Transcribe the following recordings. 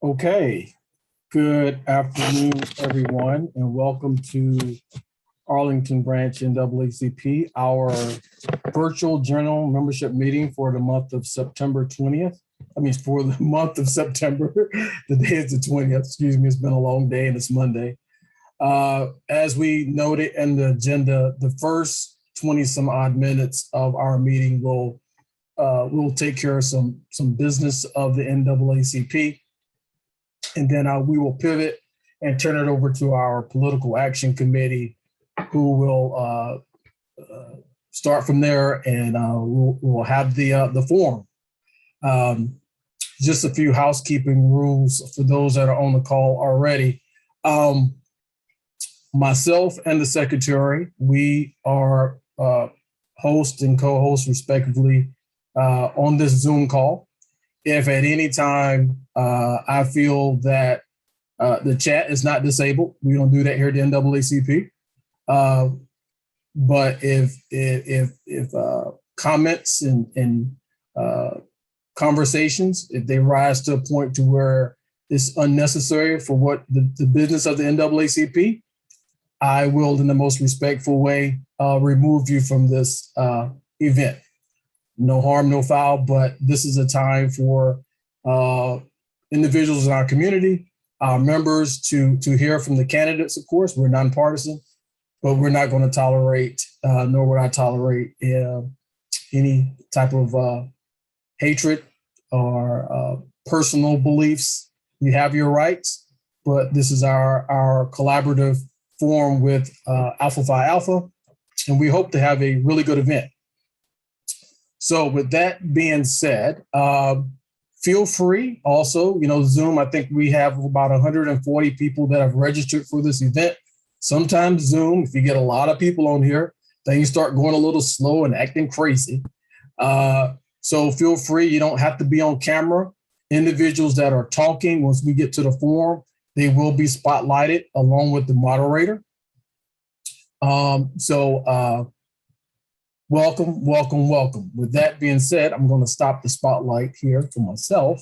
Okay, good afternoon, everyone, and welcome to Arlington Branch NAACP, our virtual general membership meeting for the month of September 20th. For the month of September. The day is the 20th, excuse me, it's been a long day and it's Monday. As we noted in the agenda, the first 20 some odd minutes of our meeting will take care of some business of the NAACP. And then we will pivot and turn it over to our political action committee, who will start from there, and we'll have the forum. Just a few housekeeping rules for those that are on the call already. Myself and the secretary, we are host and co-host respectively on this Zoom call. If at any time I feel that the chat is not disabled, we don't do that here at the NAACP. But if comments and conversations, if they rise to a point to where it's unnecessary for what the business of the NAACP, I will, in the most respectful way, remove you from this event. No harm, no foul, but this is a time for individuals in our community, our members to hear from the candidates. Of course, we're nonpartisan, but we're not going to tolerate, nor would I tolerate any type of hatred or personal beliefs. You have your rights, but this is our collaborative forum with Alpha Phi Alpha, and we hope to have a really good event. So with that being said, feel free also, Zoom, I think we have about 140 people that have registered for this event. Sometimes Zoom, if you get a lot of people on here, things start going a little slow and acting crazy. So feel free, you don't have to be on camera. Individuals that are talking, once we get to the forum, they will be spotlighted along with the moderator. Welcome, welcome, welcome. With that being said, I'm going to stop the spotlight here for myself.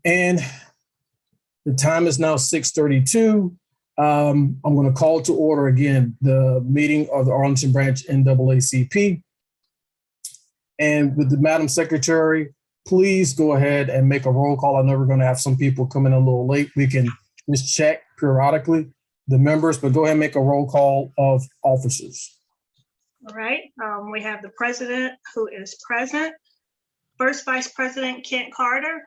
And the time is now 6:32. I'm going to call to order again the meeting of the Arlington Branch NAACP. And with the Madam Secretary, please go ahead and make a roll call. I know we're going to have some people come in a little late. We can just check periodically the members, but go ahead and make a roll call of officers. All right, we have the president who is present. First Vice President Kent Carter.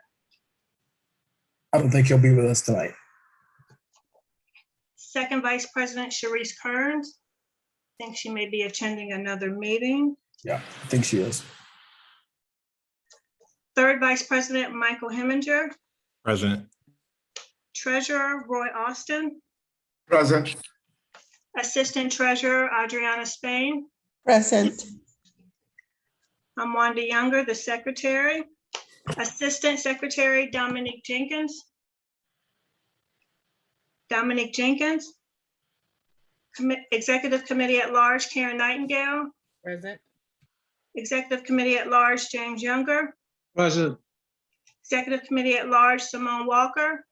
I don't think he'll be with us tonight. Second Vice President Sharice Kearns. I think she may be attending another meeting. Yeah, I think she is. Third Vice President Michael Heminger. Present. Treasurer Roy Austin. Present. Assistant Treasurer Adriana Spain. Present. I'm Wanda Younger, the Secretary. Assistant Secretary Dominique Jenkins. Dominique Jenkins. Executive Committee at Large Karen Nightingale. Present. Executive Committee at Large James Younger. Present. Executive Committee at Large Simone Walker.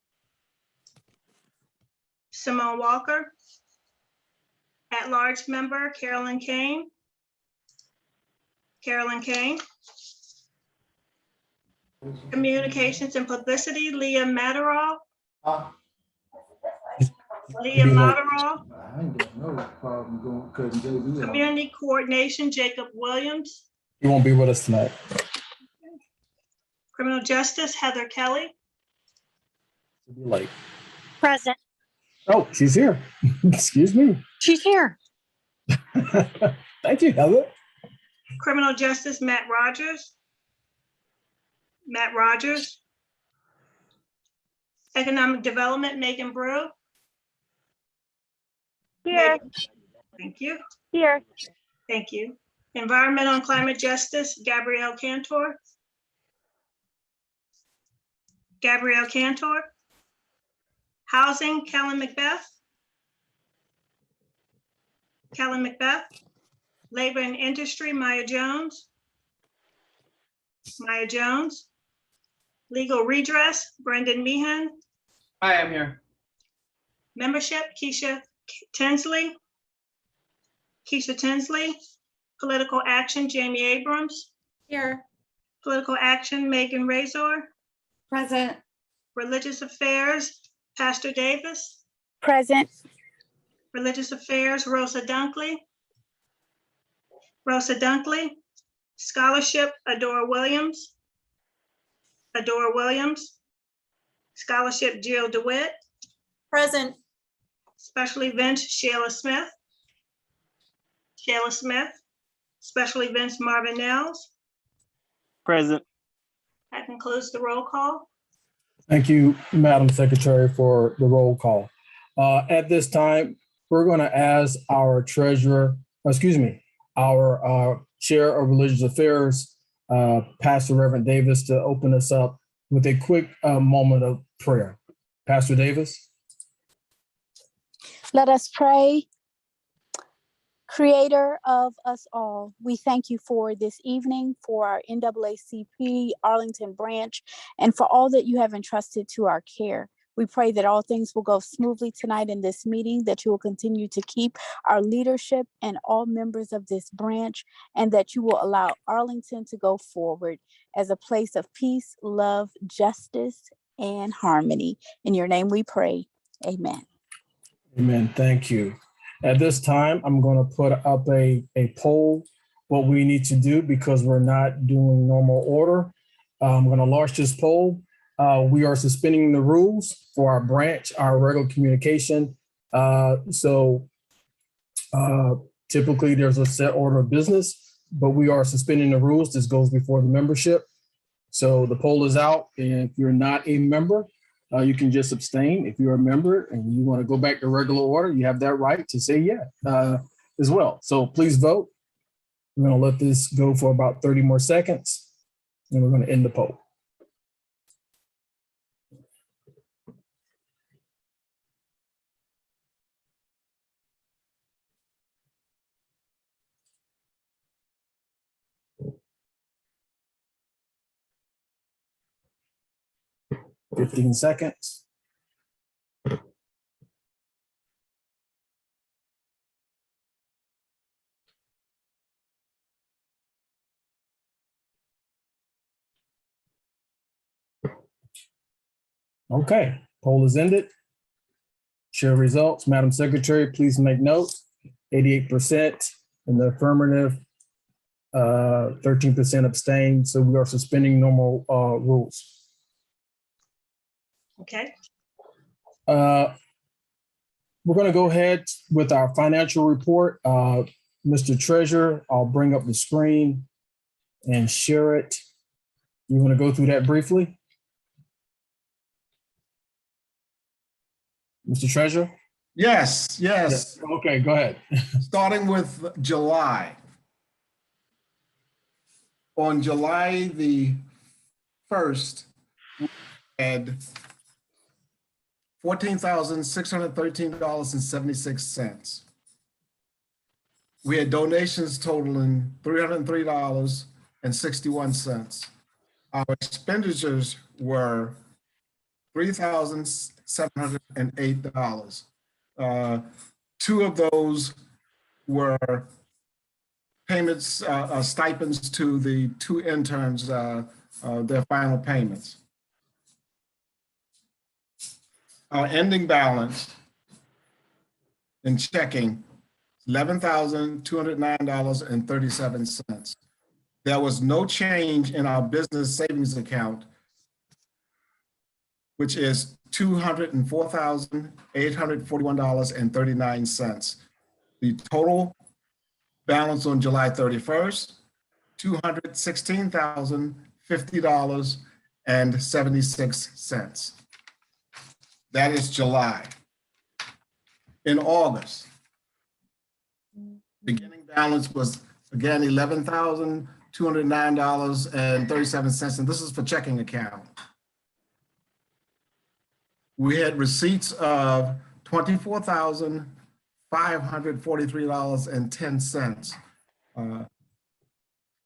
Simone Walker. At-large member Carolyn Kane. Carolyn Kane. Communications and Publicity Leah Matterall. Leah Matterall. Community Coordination Jacob Williams. He won't be with us tonight. Criminal Justice Heather Kelly. He'll be late. Present. Oh, she's here. Excuse me. She's here. Thank you, Heather. Criminal Justice Matt Rogers. Matt Rogers. Economic Development Megan Brew. Here. Thank you. Here. Thank you. Environmental and Climate Justice Gabrielle Cantor. Gabrielle Cantor. Housing Kellen Macbeth. Kellen Macbeth. Labor and Industry, Maya Jones. Maya Jones. Legal Redress, Brendan Meehan. I am here. Membership, Keisha Tinsley. Political Action, Jamie Abrams. Here. Political Action, Megan Razor. Present. Religious Affairs, Pastor Davis. Present. Religious Affairs, Rosa Dunkley. Scholarship, Adora Williams. Scholarship, Jill DeWitt. Present. Special Events, Shayla Smith. Special Events, Marvin Nels. Present. That concludes the roll call. Thank you, Madam Secretary, for the roll call. At this time, we're going to ask our our Chair of Religious Affairs, Pastor Reverend Davis, to open us up with a quick moment of prayer. Pastor Davis. Let us pray. Creator of us all, we thank you for this evening, for our NAACP Arlington branch, and for all that you have entrusted to our care. We pray that all things will go smoothly tonight in this meeting, that you will continue to keep our leadership and all members of this branch, and that you will allow Arlington to go forward as a place of peace, love, justice, and harmony. In your name we pray. Amen. Amen. Thank you. At this time, I'm going to put up a poll, what we need to do, because we're not doing normal order. I'm going to launch this poll. We are suspending the rules for our branch, our regular communication. Typically there's a set order of business, but we are suspending the rules. This goes before the membership. So the poll is out. And if you're not a member, you can just abstain. If you're a member and you want to go back to regular order, you have that right to say yeah as well. So please vote. We're going to let this go for about 30 more seconds, and we're going to end the poll. Fifteen seconds. Okay, poll is ended. Share results. Madam Secretary, please make note. 88% in the affirmative, 13% abstained. So we are suspending normal rules. Okay. We're going to go ahead with our financial report. Mr. Treasurer, I'll bring up the screen and share it. You want to go through that briefly? Mr. Treasurer? Yes. Okay, go ahead. Starting with July. On July the 1st, we had $14,613.76. We had donations totaling $303.61. Our expenditures were $3,708. Two of those were payments, stipends to the two interns, their final payments. Our ending balance in checking, $11,209.37. There was no change in our business savings account, which is $204,841.39. The total balance on July 31st, $216,050.76. That is July. In August, beginning balance was again $11,209.37, and this is for checking account. We had receipts of $24,543.10.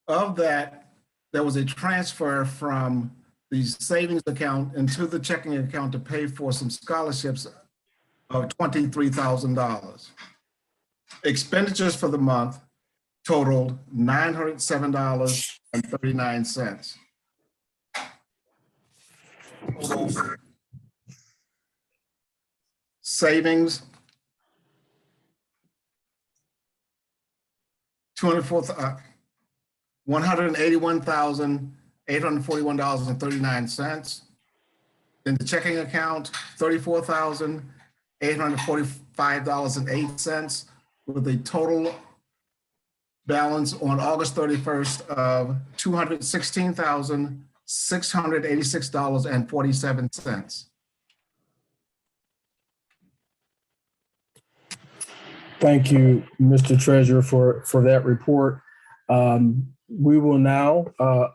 Of that, there was a transfer from the savings account into the checking account to pay for some scholarships of $23,000. Expenditures for the month totaled $907.39. Savings, $181,841.39. In the checking account, $34,845.08, with a total balance on August 31st of $216,686.47. Thank you, Mr. Treasurer, for that report. We will now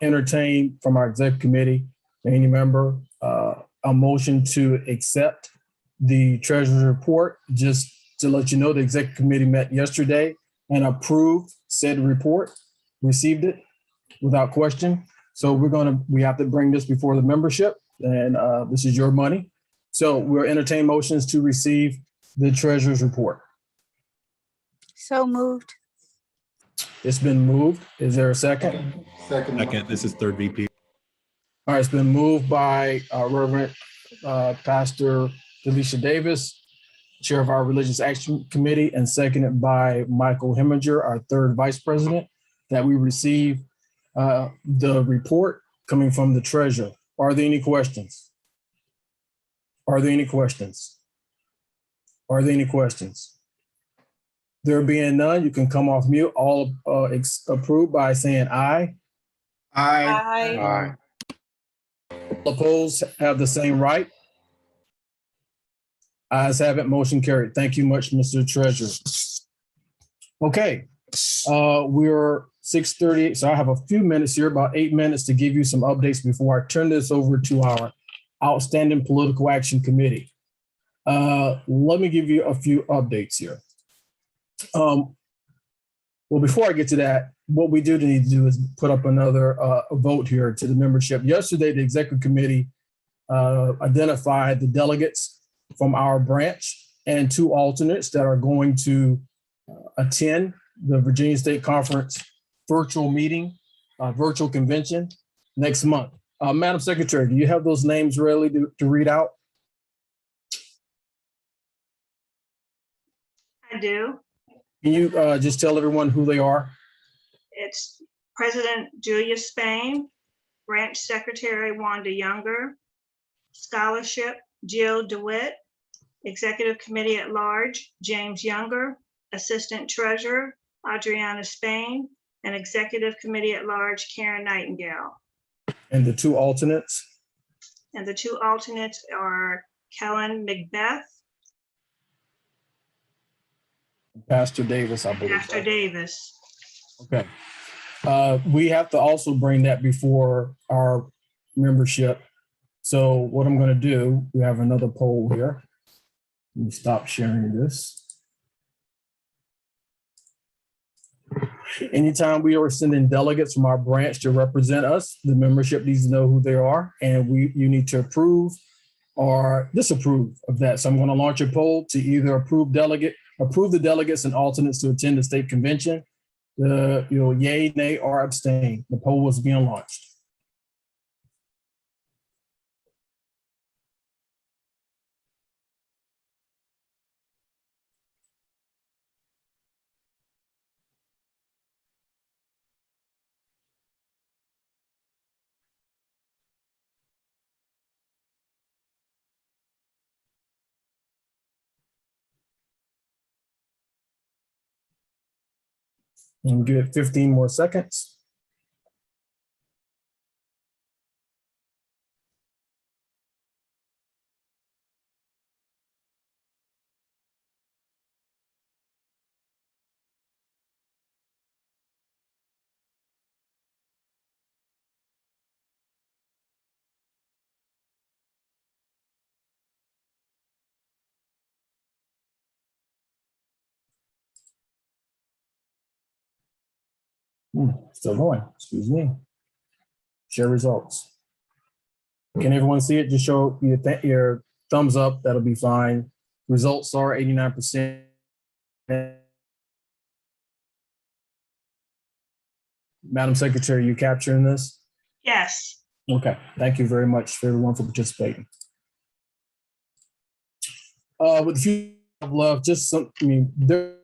entertain from our executive committee, any member, a motion to accept the treasurer's report. Just to let you know, the executive committee met yesterday and approved said report, received it without question. So we have to bring this before the membership, and this is your money. So we'll entertain motions to receive the treasurer's report. So moved. It's been moved. Is there a second? Second, this is third VP. All right, it's been moved by Reverend Pastor Felicia Davis, Chair of our Religious Action Committee, and seconded by Michael Heminger, our third Vice President, that we receive the report coming from the treasurer. Are there any questions? Are there any questions? Are there any questions? There being none, you can come off mute. All approved by saying aye. Aye. All opposed have the same right. Ayes have it, motion carried. Thank you much, Mr. Treasurer. Okay, we're 6:38, so I have a few minutes here, about 8 minutes to give you some updates before I turn this over to our outstanding political action committee. Let me give you a few updates here. Well, before I get to that, what we do need to do is put up another vote here to the membership. Yesterday, the executive committee identified the delegates from our branch and 2 alternates that are going to attend the Virginia State Conference virtual meeting, virtual convention next month. Madam Secretary, do you have those names ready to read out? I do. Can you just tell everyone who they are? It's President Julia Spain, Branch Secretary Wanda Younger, Scholarship Jill DeWitt, Executive Committee at Large James Younger, Assistant Treasurer Adriana Spain, and Executive Committee at Large Karen Nightingale. And the 2 alternates? And the 2 alternates are Kellen McBeth, Pastor Davis, I believe. Pastor Davis. Okay. We have to also bring that before our membership. So what I'm going to do, we have another poll here. Let me stop sharing this. Anytime we are sending delegates from our branch to represent us, the membership needs to know who they are, and you need to approve or disapprove of that. So I'm going to launch a poll to either approve the delegates and alternates to attend the state convention, yay, nay, or abstain. The poll was being launched. And give it 15 more seconds. Still going, excuse me. Share results. Can everyone see it? Just show your thumbs up. That'll be fine. Results are 89%. Madam Secretary, you capturing this? Yes. Okay. Thank you very much for everyone for participating. With a few love, just some, I mean, there.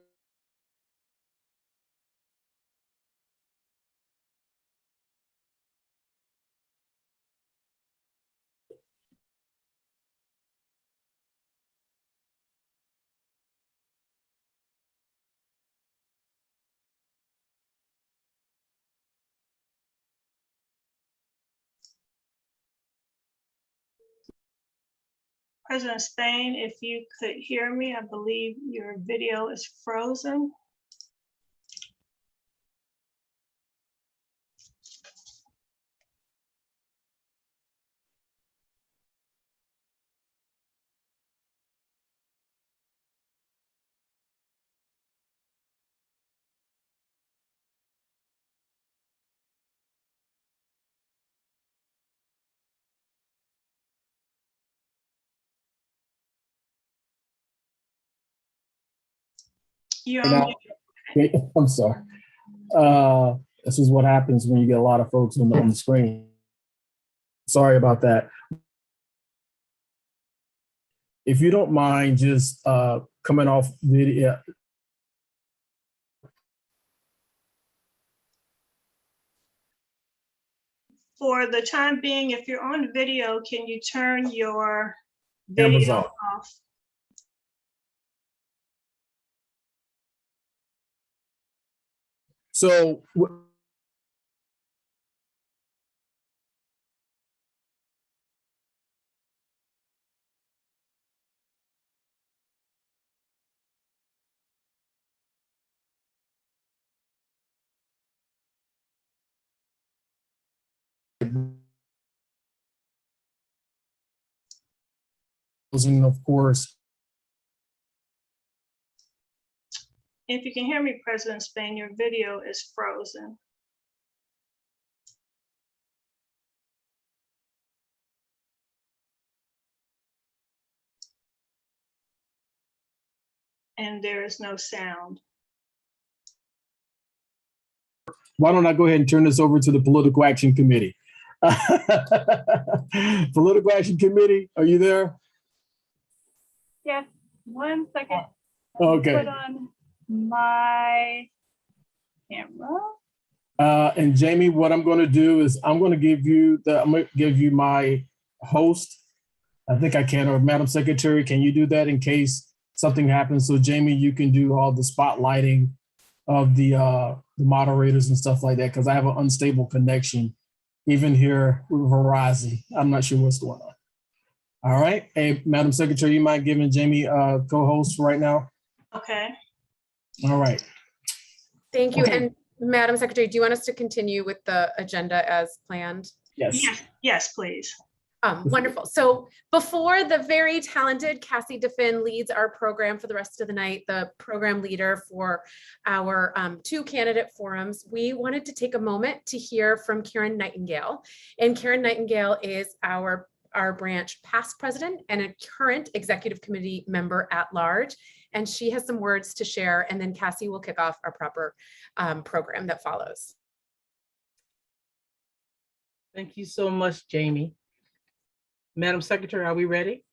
President Spain, if you could hear me, I believe your video is frozen. You're on mute. I'm sorry. This is what happens when you get a lot of folks on the screen. Sorry about that. If you don't mind just coming off video. For the time being, if you're on video, can you turn your Cameras video off. off? So of course. If you can hear me, President Spain, your video is frozen. And there is no sound. Why don't I go ahead and turn this over to the Political Action Committee? Political Action Committee, are you there? Yes, 1 second. Okay. Put on my camera. And Jamie, what I'm going to do is I'm going to give you my host. I think I can, or Madam Secretary, can you do that in case something happens? So Jamie, you can do all the spotlighting of the moderators and stuff like that, because I have an unstable connection, even here with Verizon. I'm not sure what's going on. All right. Hey, Madam Secretary, you mind giving Jamie co-host right now? Okay. All right. Thank you. Okay. And Madam Secretary, do you want us to continue with the agenda as planned? Yes. Yes, please. Wonderful. So before the very talented Cassie DeFinn leads our program for the rest of the night, the program leader for our 2 candidate forums, we wanted to take a moment to hear from Karen Nightingale. And Karen Nightingale is our branch past president and a current executive committee member at large. And she has some words to share, and then Cassie will kick off our proper program that follows. Thank you so much, Jamie. Madam Secretary, are we ready?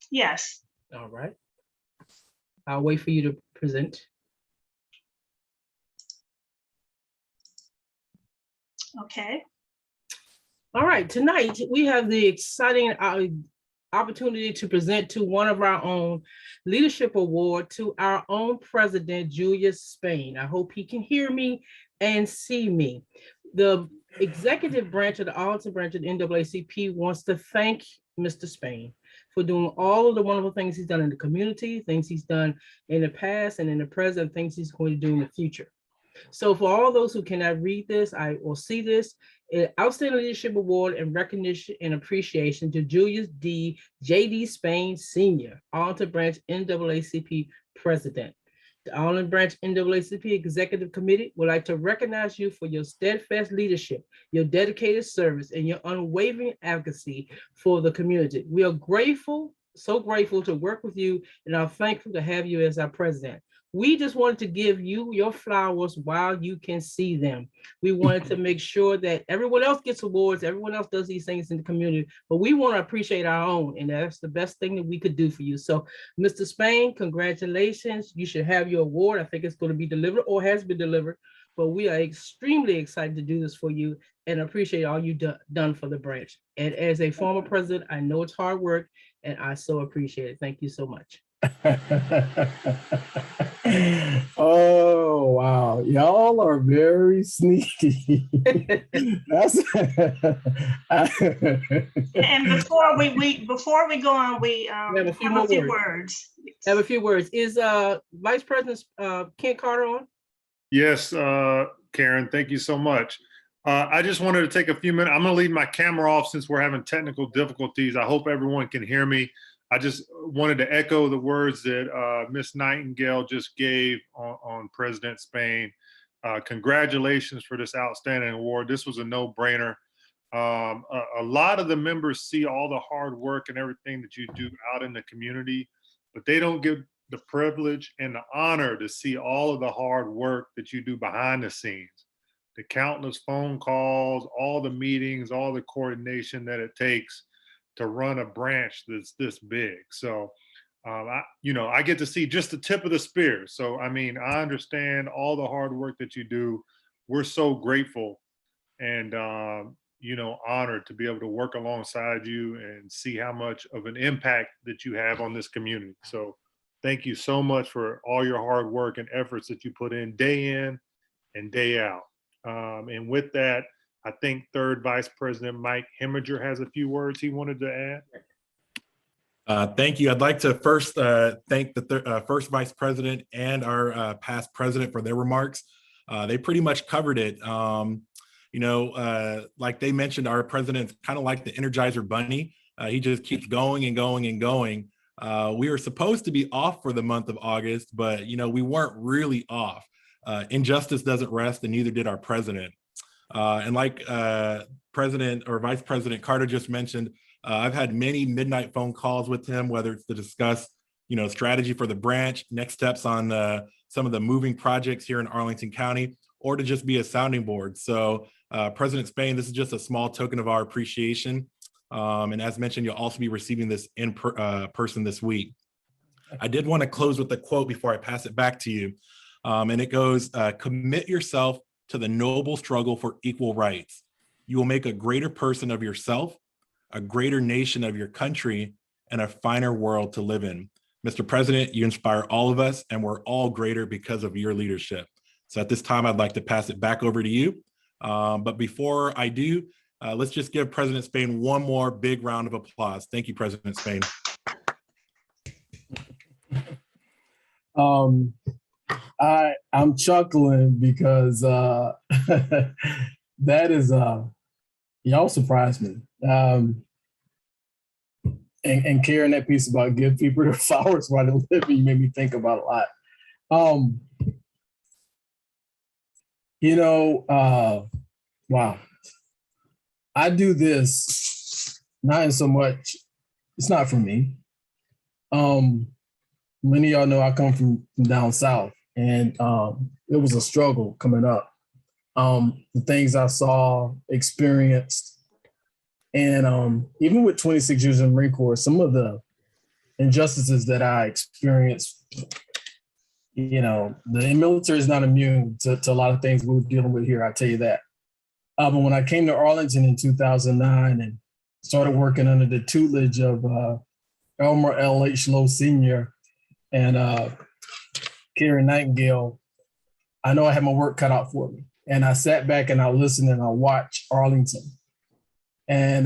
Yes. All right. I'll wait for you to present. Okay. All right, tonight we have the exciting opportunity to present to one of our own leadership award to our own president, Julius Spain. I hope he can hear me and see me. The executive branch of the Arlington branch of the NAACP wants to thank Mr. Spain for doing all of the wonderful things he's done in the community, things he's done in the past and in the present, things he's going to do in the future. So for all those who cannot read this or see this, Outstanding Leadership Award and recognition and appreciation to Julius D. J.D. Spain Sr., Arlington Branch NAACP President. The Arlington Branch NAACP Executive Committee would like to recognize you for your steadfast leadership, your dedicated service, and your unwavering advocacy for the community. We are grateful, so grateful to work with you, and are thankful to have you as our president. We just wanted to give you your flowers while you can see them. We wanted to make sure that everyone else gets awards, everyone else does these things in the community, but we want to appreciate our own, and that's the best thing that we could do for you. So, Mr. Spain, congratulations. You should have your award. I think it's going to be delivered or has been delivered, but we are extremely excited to do this for you and appreciate all you've done for the branch. And as a former president, I know it's hard work, and I so appreciate it. Thank you so much. Oh wow, y'all are very sneaky. That's And before we go on, we have a few words. Have a few words. Is Vice President Kent Carter on? Yes, Karen, thank you so much. I just wanted to take a few minutes. I'm going to leave my camera off since we're having technical difficulties. I hope everyone can hear me. I just wanted to echo the words that Ms. Nightingale just gave on President Spain. Congratulations for this outstanding award. This was a no-brainer. A lot of the members see all the hard work and everything that you do out in the community, but they don't get the privilege and the honor to see all of the hard work that you do behind the scenes. The countless phone calls, all the meetings, all the coordination that it takes to run a branch that's this big. So, I get to see just the tip of the spear. So, I mean, I understand all the hard work that you do. We're so grateful and, honored to be able to work alongside you and see how much of an impact that you have on this community. So thank you so much for all your hard work and efforts that you put in and day out. And with that, I think third Vice President Mike Heminger has a few words he wanted to add. Thank you. I'd like to first thank the first Vice President and our past President for their remarks. They pretty much covered it. Like they mentioned, our President's kind of like the Energizer Bunny. He just keeps going and going and going. We were supposed to be off for the month of August, but we weren't really off. Injustice doesn't rest, and neither did our President. And like President or Vice President Carter just mentioned, I've had many midnight phone calls with him, whether it's to discuss, strategy for the branch, next steps on some of the moving projects here in Arlington County, or to just be a sounding board. So President Spain, this is just a small token of our appreciation. And as mentioned, you'll also be receiving this in person this week. I did want to close with a quote before I pass it back to you. And it goes, commit yourself to the noble struggle for equal rights. You will make a greater person of yourself, a greater nation of your country, and a finer world to live in. Mr. President, you inspire all of us, and we're all greater because of your leadership. So at this time, I'd like to pass it back over to you. But before I do, let's just give President Spain one more big round of applause. Thank you, President Spain. I'm chuckling because that is y'all surprised me. And Karen, that piece about give people their flowers while they're living made me think about a lot. Wow. I do this not in so much, it's not for me. Many of y'all know I come from down south, and it was a struggle coming up. The things I saw, experienced, and even with 26 years in the Marine Corps, some of the injustices that I experienced, the military is not immune to a lot of things we're dealing with here, I'll tell you that. But when I came to Arlington in 2009 and started working under the tutelage of Elmer L.H. Lowe Sr. and Karen Nightingale, I know I had my work cut out for me. And I sat back and I listened and I watched Arlington. And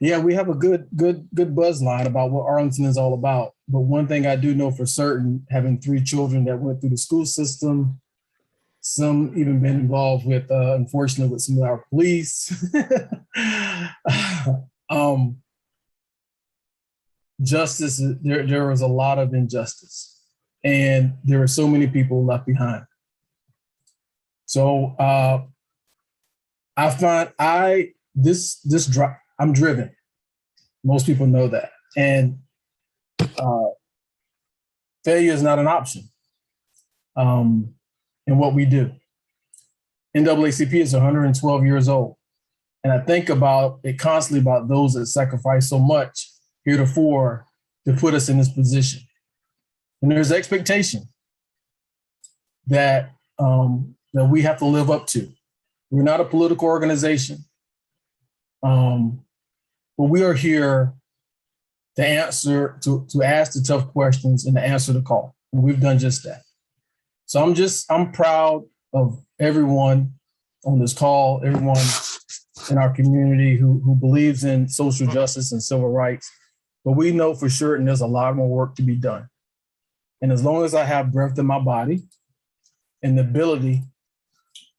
we have a good buzz line about what Arlington is all about. But one thing I do know for certain, having 3 children that went through the school system, some even been involved with, unfortunately, with some of our police. Justice, there was a lot of injustice. and there are so many people left behind. So I find I'm driven. Most people know that, and failure is not an option in what we do. NAACP is 112 years old, and I think about it constantly about those that sacrificed so much heretofore to put us in this position. And there's expectation that that we have to live up to. We're not a political organization, but we are here to answer, to ask the tough questions and to answer the call. And we've done just that. So I'm proud of everyone on this call, everyone in our community who believes in social justice and civil rights. But we know for sure, and there's a lot more work to be done. And as long as I have breath in my body and the ability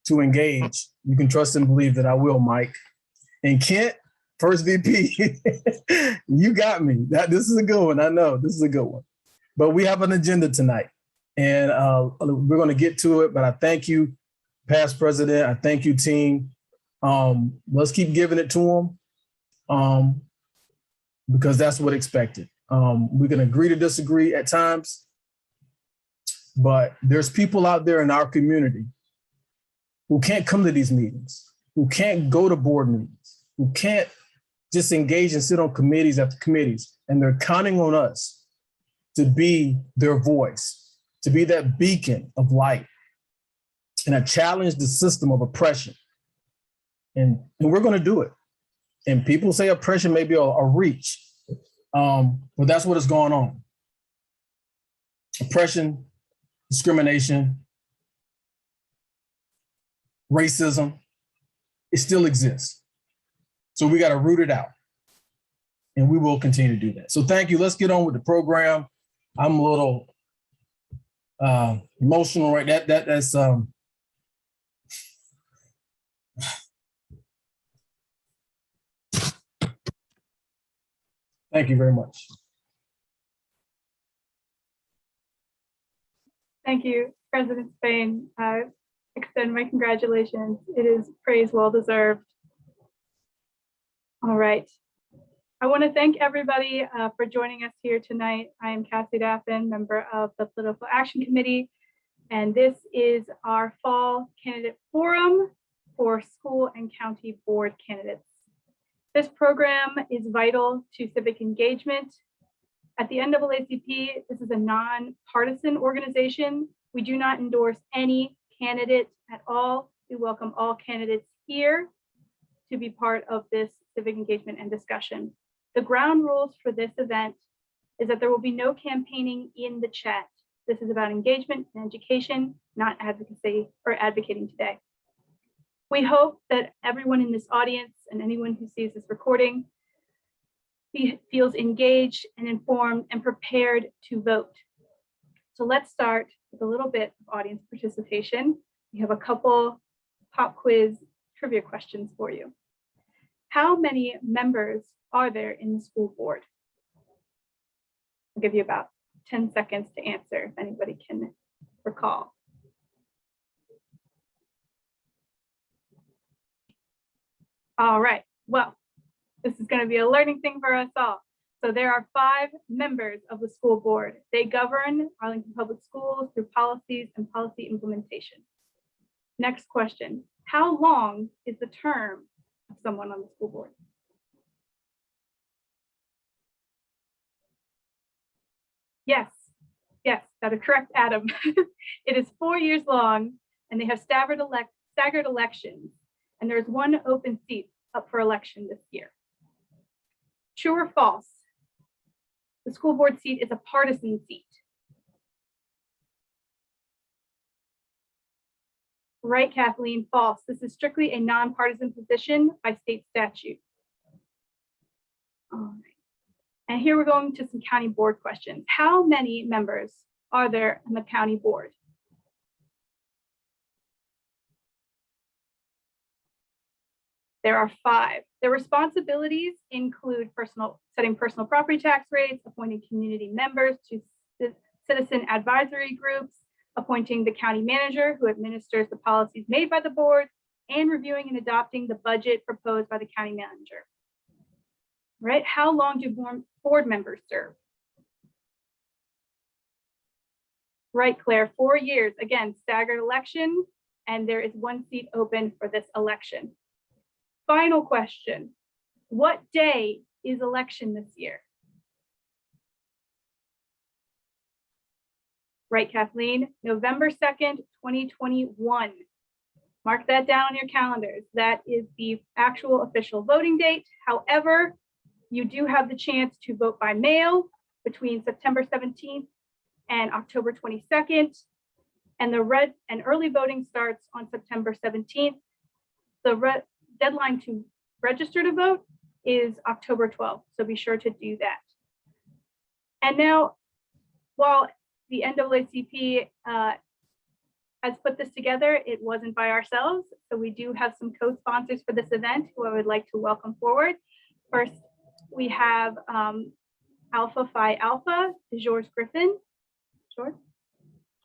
to engage, you can trust and believe that I will, Mike. And Kent, first VP, you got me. This is a good one. I know this is a good one. But we have an agenda tonight, and we're going to get to it. But I thank you, past president. I thank you, team. Let's keep giving it to them because that's what expected. We can agree to disagree at times, but there's people out there in our community who can't come to these meetings, who can't go to board meetings, who can't just engage and sit on committees after committees. And they're counting on us to be their voice, to be that beacon of light, and to challenge the system of oppression. And we're going to do it. And people say oppression may be a reach, but that's what is going on. Oppression, discrimination, racism, it still exists. So we got to root it out. And we will continue to do that. So thank you. Let's get on with the program. I'm a little emotional, right? That's thank you very much. Thank you, President Spain. I extend my congratulations. It is praise well deserved. All right. I want to thank everybody for joining us here tonight. I am Cassie Daffin, member of the Political Action Committee, and this is our fall candidate forum for school and county board candidates. This program is vital to civic engagement. At the NAACP, this is a non-partisan organization. We do not endorse any candidate at all. We welcome all candidates here to be part of this civic engagement and discussion. The ground rules for this event is that there will be no campaigning in the chat. This is about engagement and education, not advocacy or advocating today. We hope that everyone in this audience and anyone who sees this recording feels engaged and informed and prepared to vote. So let's start with a little bit of audience participation. We have a couple pop quiz trivia questions for you. How many members are there in the school board? I'll give you about 10 seconds to answer if anybody can recall. All right, well, this is going to be a learning thing for us all. So there are 5 members of the school board. They govern Arlington Public Schools through policies and policy implementation. Next question, how long is the term of someone on the school board? Yes, that is correct, Adam. It is 4 years long, and they have staggered elections, and there's 1 open seat up for election this year. True or false? The school board seat is a partisan seat. Right, Kathleen, false. This is strictly a nonpartisan position by state statute. All right. And here we're going to some county board questions. How many members are there on the county board? There are 5. Their responsibilities include setting personal property tax rates, appointing community members to citizen advisory groups, appointing the county manager who administers the policies made by the board, and reviewing and adopting the budget proposed by the county manager. Right? How long do board members serve? Right, Claire, 4 years. Again, staggered election, and there is 1 seat open for this election. Final question. What day is election this year? Right, Kathleen, November 2nd, 2021. Mark that down on your calendars. That is the actual official voting date. However, you do have the chance to vote by mail between September 17th and October 22nd. And early voting starts on September 17th. The deadline to register to vote is October 12th. So be sure to do that. And now, while the NAACP has put this together, it wasn't by ourselves. So we do have some co-sponsors for this event who I would like to welcome forward. First, we have Alpha Phi Alpha, George Griffin. George?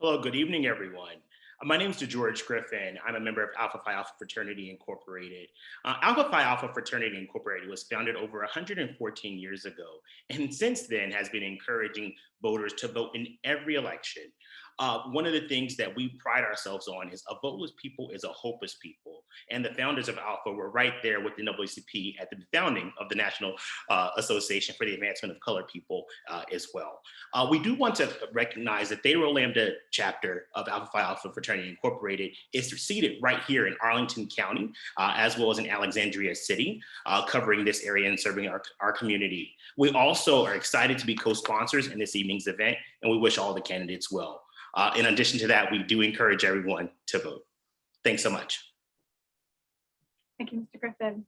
Hello, good evening, everyone. My name is George Griffin. I'm a member of Alpha Phi Alpha Fraternity Incorporated. Alpha Phi Alpha Fraternity Incorporated was founded over 114 years ago, and since then has been encouraging voters to vote in every election. One of the things that we pride ourselves on is a voteless people is a hopeless people. And the founders of Alpha were right there with the NAACP at the founding of the National Association for the Advancement of Colored People as well. We do want to recognize that the Lambda chapter of Alpha Phi Alpha Fraternity Incorporated is seated right here in Arlington County, as well as in Alexandria City, covering this area and serving our community. We also are excited to be co-sponsors in this evening's event, and we wish all the candidates well. In addition to that, we do encourage everyone to vote. Thanks so much. Thank you, Mr. Griffin.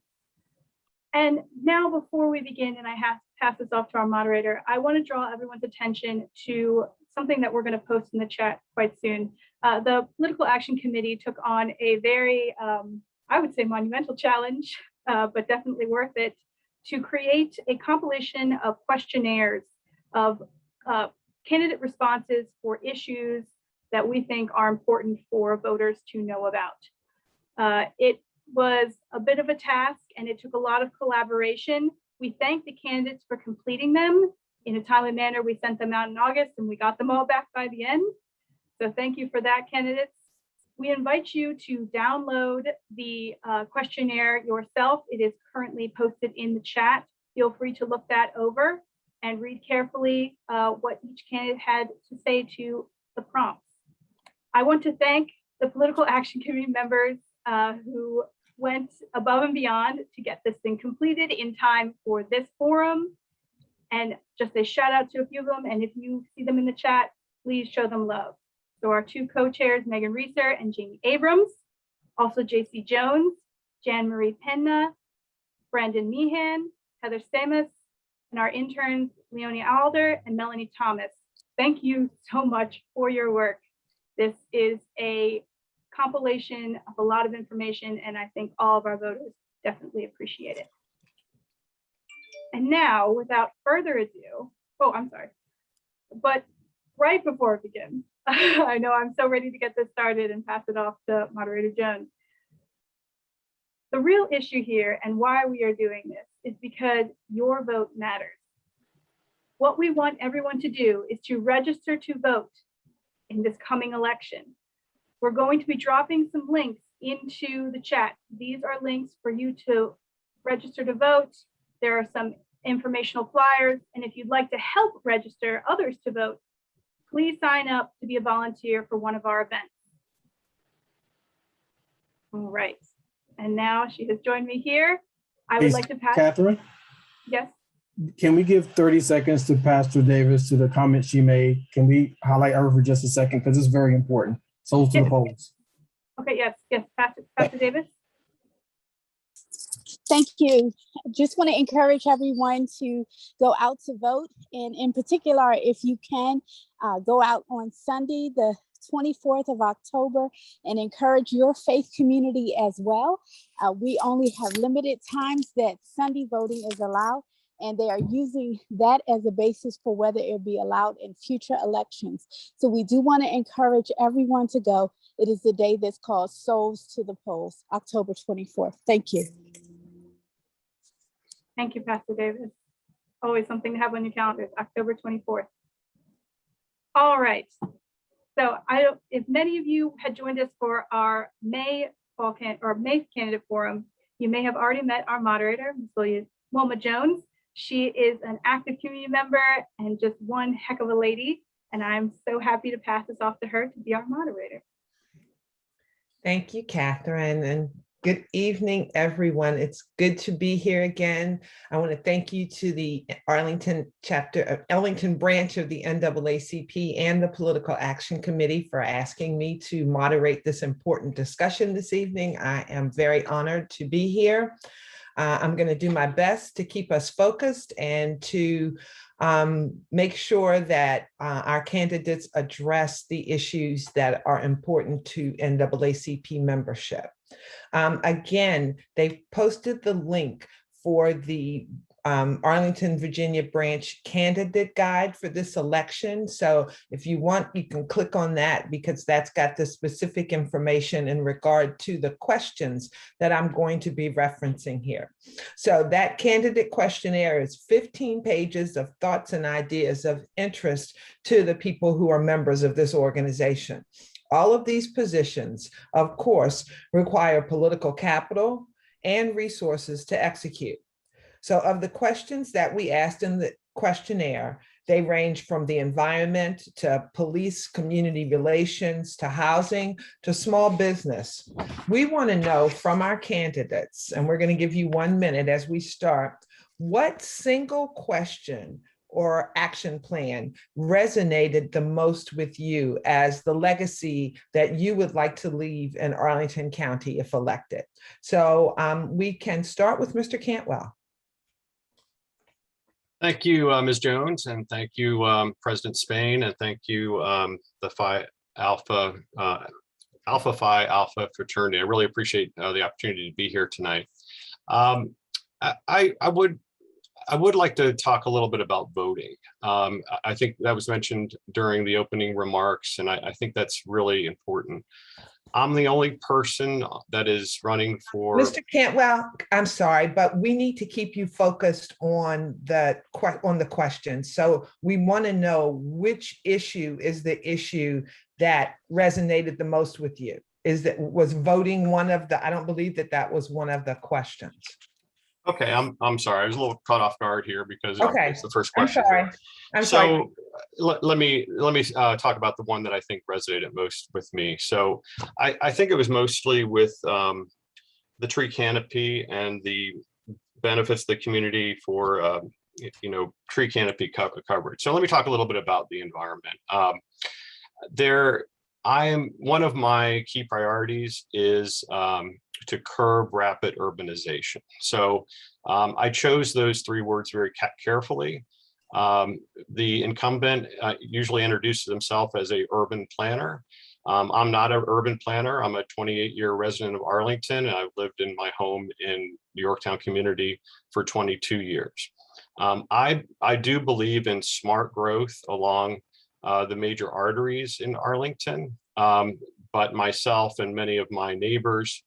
And now, before we begin, and I have to pass this off to our moderator, I want to draw everyone's attention to something that we're going to post in the chat quite soon. The Political Action Committee took on a very, I would say, monumental challenge, but definitely worth it, to create a compilation of questionnaires of candidate responses for issues that we think are important for voters to know about. It was a bit of a task and it took a lot of collaboration. We thank the candidates for completing them in a timely manner. We sent them out in August and we got them all back by the end. So thank you for that, candidates. We invite you to download the questionnaire yourself. It is currently posted in the chat. Feel free to look that over and read carefully what each candidate had to say to the prompts. I want to thank the Political Action Committee members who went above and beyond to get this thing completed in time for this forum. And just a shout out to a few of them. And if you see them in the chat, please show them love. So our two co-chairs, Megan Reeser and Jamie Abrams, also JC Jones, Jan Marie Penna, Brandon Meehan, Heather Stamus, and our interns, Leonie Alder and Melanie Thomas. Thank you so much for your work. This is a compilation of a lot of information, and I think all of our voters definitely appreciate it. And now, without further ado, oh, I'm sorry. But right before we begin, I know I'm so ready to get this started and pass it off to Moderator Jones. The real issue here and why we are doing this is because your vote matters. What we want everyone to do is to register to vote in this coming election. We're going to be dropping some links into the chat. These are links for you to register to vote. There are some informational flyers, and if you'd like to help register others to vote, please sign up to be a volunteer for one of our events. All right, and now she has joined me here. I would like to pass. Catherine? Yes. Can we give 30 seconds to Pastor Davis to the comment she made? Can we highlight her for just a second? Because it's very important. So to the polls. Okay, yes, Pastor Davis. Thank you. Just want to encourage everyone to go out to vote. And in particular, if you can, go out on Sunday, the 24th of October, and encourage your faith community as well. We only have limited times that Sunday voting is allowed. and they are using that as a basis for whether it be allowed in future elections. So we do want to encourage everyone to go. It is the day that's called Souls to the Polls, October 24th. Thank you. Thank you, Pastor Davis. Always something to have on your calendars, October 24th. All right. So if many of you had joined us for our May candidate forum, you may have already met our moderator, Ms. Wilma Jones. She is an active community member and just one heck of a lady. And I'm so happy to pass this off to her to be our moderator. Thank you, Catherine, and good evening, everyone. It's good to be here again. I want to thank you to the Arlington branch of the NAACP and the Political Action Committee for asking me to moderate this important discussion this evening. I am very honored to be here. I'm going to do my best to keep us focused and to make sure that our candidates address the issues that are important to NAACP membership. Again, they've posted the link for the Arlington, Virginia branch candidate guide for this election. So if you want, you can click on that because that's got the specific information in regard to the questions that I'm going to be referencing here. So that candidate questionnaire is 15 pages of thoughts and ideas of interest to the people who are members of this organization. All of these positions, of course, require political capital and resources to execute. So of the questions that we asked in the questionnaire, they range from the environment to police, community relations, to housing, to small business. We want to know from our candidates, and we're going to give you 1 minute as we start, what single question or action plan resonated the most with you as the legacy that you would like to leave in Arlington County if elected? So we can start with Mr. Cantwell. Thank you, Ms. Jones, and thank you, President Spain, and thank you, the Phi Alpha fraternity. I really appreciate the opportunity to be here tonight. I would like to talk a little bit about voting. I think that was mentioned during the opening remarks, and I think that's really important. I'm the only person that is running for— Mr. Cantwell, I'm sorry, but we need to keep you focused on the question. So we want to know which issue is the issue that resonated the most with you. Was voting one of the— I don't believe that was one of the questions. Okay, I'm sorry. I was a little caught off guard here because okay. It's the first question. I'm sorry. Let me talk about the one that I think resonated most with me. So I think it was mostly with the tree canopy and the benefits of the community for tree canopy coverage. So let me talk a little bit about the environment. One of my key priorities is to curb rapid urbanization. So I chose those 3 words very carefully. The incumbent usually introduces himself as an urban planner. I'm not an urban planner. I'm a 28-year resident of Arlington, and I've lived in my home in the Yorktown community for 22 years. I do believe in smart growth along the major arteries in Arlington, but myself and many of my neighbors,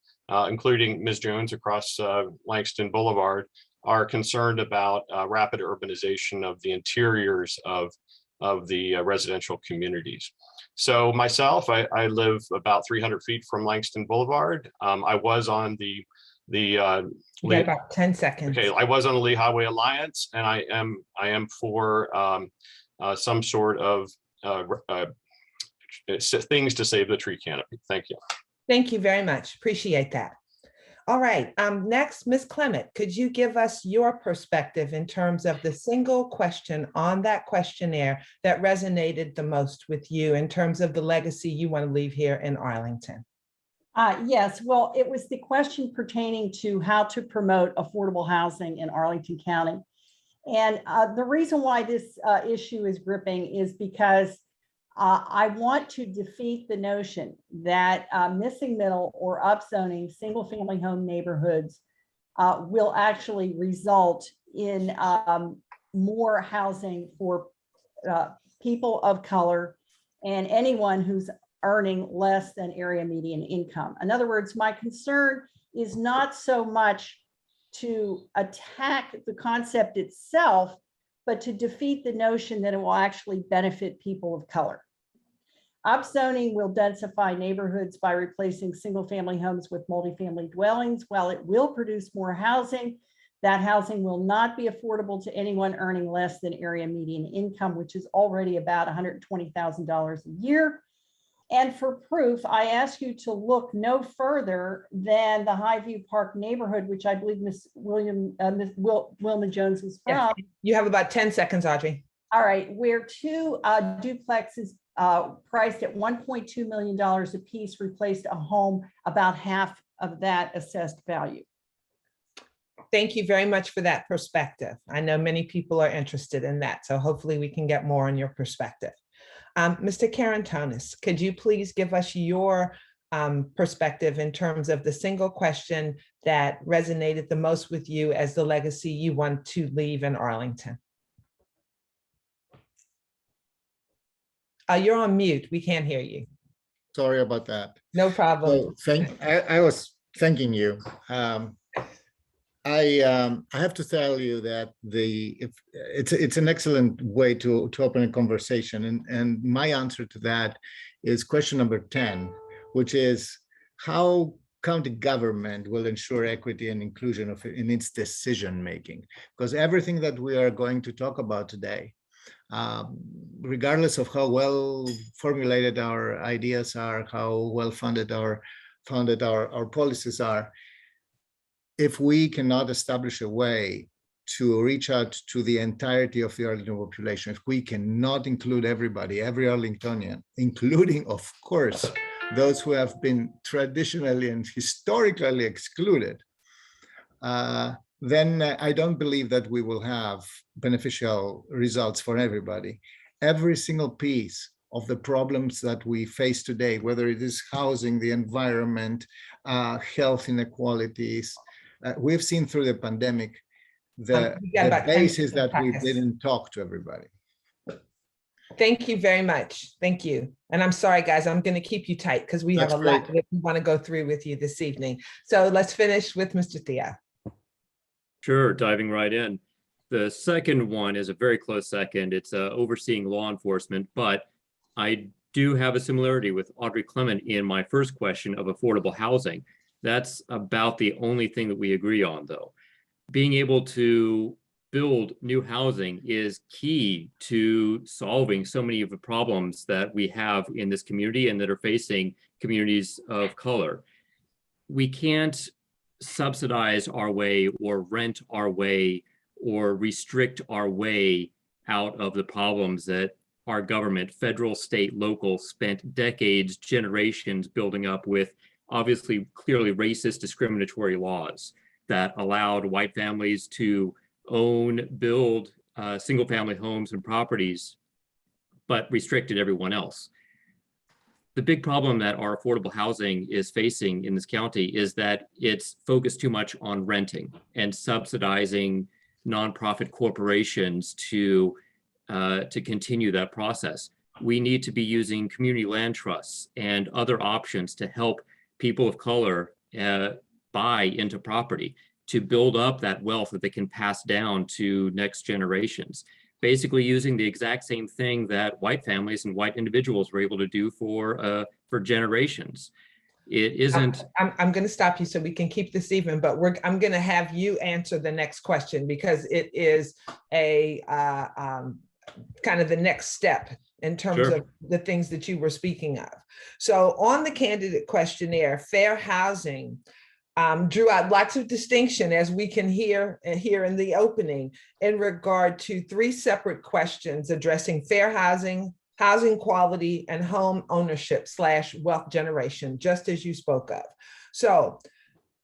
including Ms. Jones across Langston Boulevard, are concerned about rapid urbanization of the interiors of the residential communities. So myself, I live about 300 feet from Langston Boulevard. I was on the about 10 seconds. Okay, I was on the Lee Highway Alliance, and I am for some sort of things to save the tree canopy. Thank you. Thank you very much. Appreciate that. All right, next, Ms. Clement, could you give us your perspective in terms of the single question on that questionnaire that resonated the most with you in terms of the legacy you want to leave here in Arlington? Yes, well, it was the question pertaining to how to promote affordable housing in Arlington County. And the reason why this issue is gripping is because I want to defeat the notion that missing middle or upzoning single family home neighborhoods will actually result in more housing for people of color and anyone who's earning less than area median income. In other words, my concern is not so much to attack the concept itself, but to defeat the notion that it will actually benefit people of color. Upzoning will densify neighborhoods by replacing single-family homes with multifamily dwellings. While it will produce more housing, that housing will not be affordable to anyone earning less than area median income, which is already about $120,000 a year. And for proof, I ask you to look no further than the Highview Park neighborhood, which I believe Miss Wilma Jones is from. Yes. You have about 10 seconds, Audrey. All right, where two duplexes priced at $1.2 million a piece replaced a home about half of that assessed value. Thank you very much for that perspective. I know many people are interested in that, so hopefully we can get more on your perspective. Mr. Karantonis, could you please give us your perspective in terms of the single question that resonated the most with you as the legacy you want to leave in Arlington? You're on mute. We can't hear you. Sorry about that. No problem. So I was thanking you. I have to tell you that it's an excellent way to open a conversation, and my answer to that is question number 10, which is how county government will ensure equity and inclusion in its decision making, because everything that we are going to talk about today, regardless of how well formulated our ideas are, how well funded our policies are, if we cannot establish a way to reach out to the entirety of the Arlington population, if we cannot include everybody, every Arlingtonian, including, of course, those who have been traditionally and historically excluded, then I don't believe that we will have beneficial results for everybody. Every single piece of the problems that we face today, whether it is housing, the environment, health inequalities, we've seen through the pandemic, the basis that we didn't talk to everybody. Thank you very much. Thank you. And I'm sorry, guys, I'm going to keep you tight because we have a lot that we want to go through with you this evening. So let's finish with Mr. Theo. Sure, diving right in. The second one is a very close second. It's overseeing law enforcement, but I do have a similarity with Audrey Clement in my first question of affordable housing. That's about the only thing that we agree on, though. Being able to build new housing is key to solving so many of the problems that we have in this community and that are facing communities of color. We can't subsidize our way or rent our way or restrict our way out of the problems that our government, federal, state, local, spent decades, generations building up with obviously clearly racist, discriminatory laws that allowed white families to own, build single family homes and properties, but restricted everyone else. The big problem that our affordable housing is facing in this county is that it's focused too much on renting and subsidizing nonprofit corporations to continue that process. We need to be using community land trusts and other options to help people of color buy into property, to build up that wealth that they can pass down to next generations. Basically using the exact same thing that white families and white individuals were able to do for generations. It isn't. I'm going to stop you so we can keep this even, but I'm going to have you answer the next question because it is a kind of the next step in terms of the things that you were speaking of. So on the candidate questionnaire, fair housing drew out lots of distinction, as we can hear here in the opening, in regard to 3 separate questions addressing fair housing, housing quality, and home ownership / wealth generation, just as you spoke of. So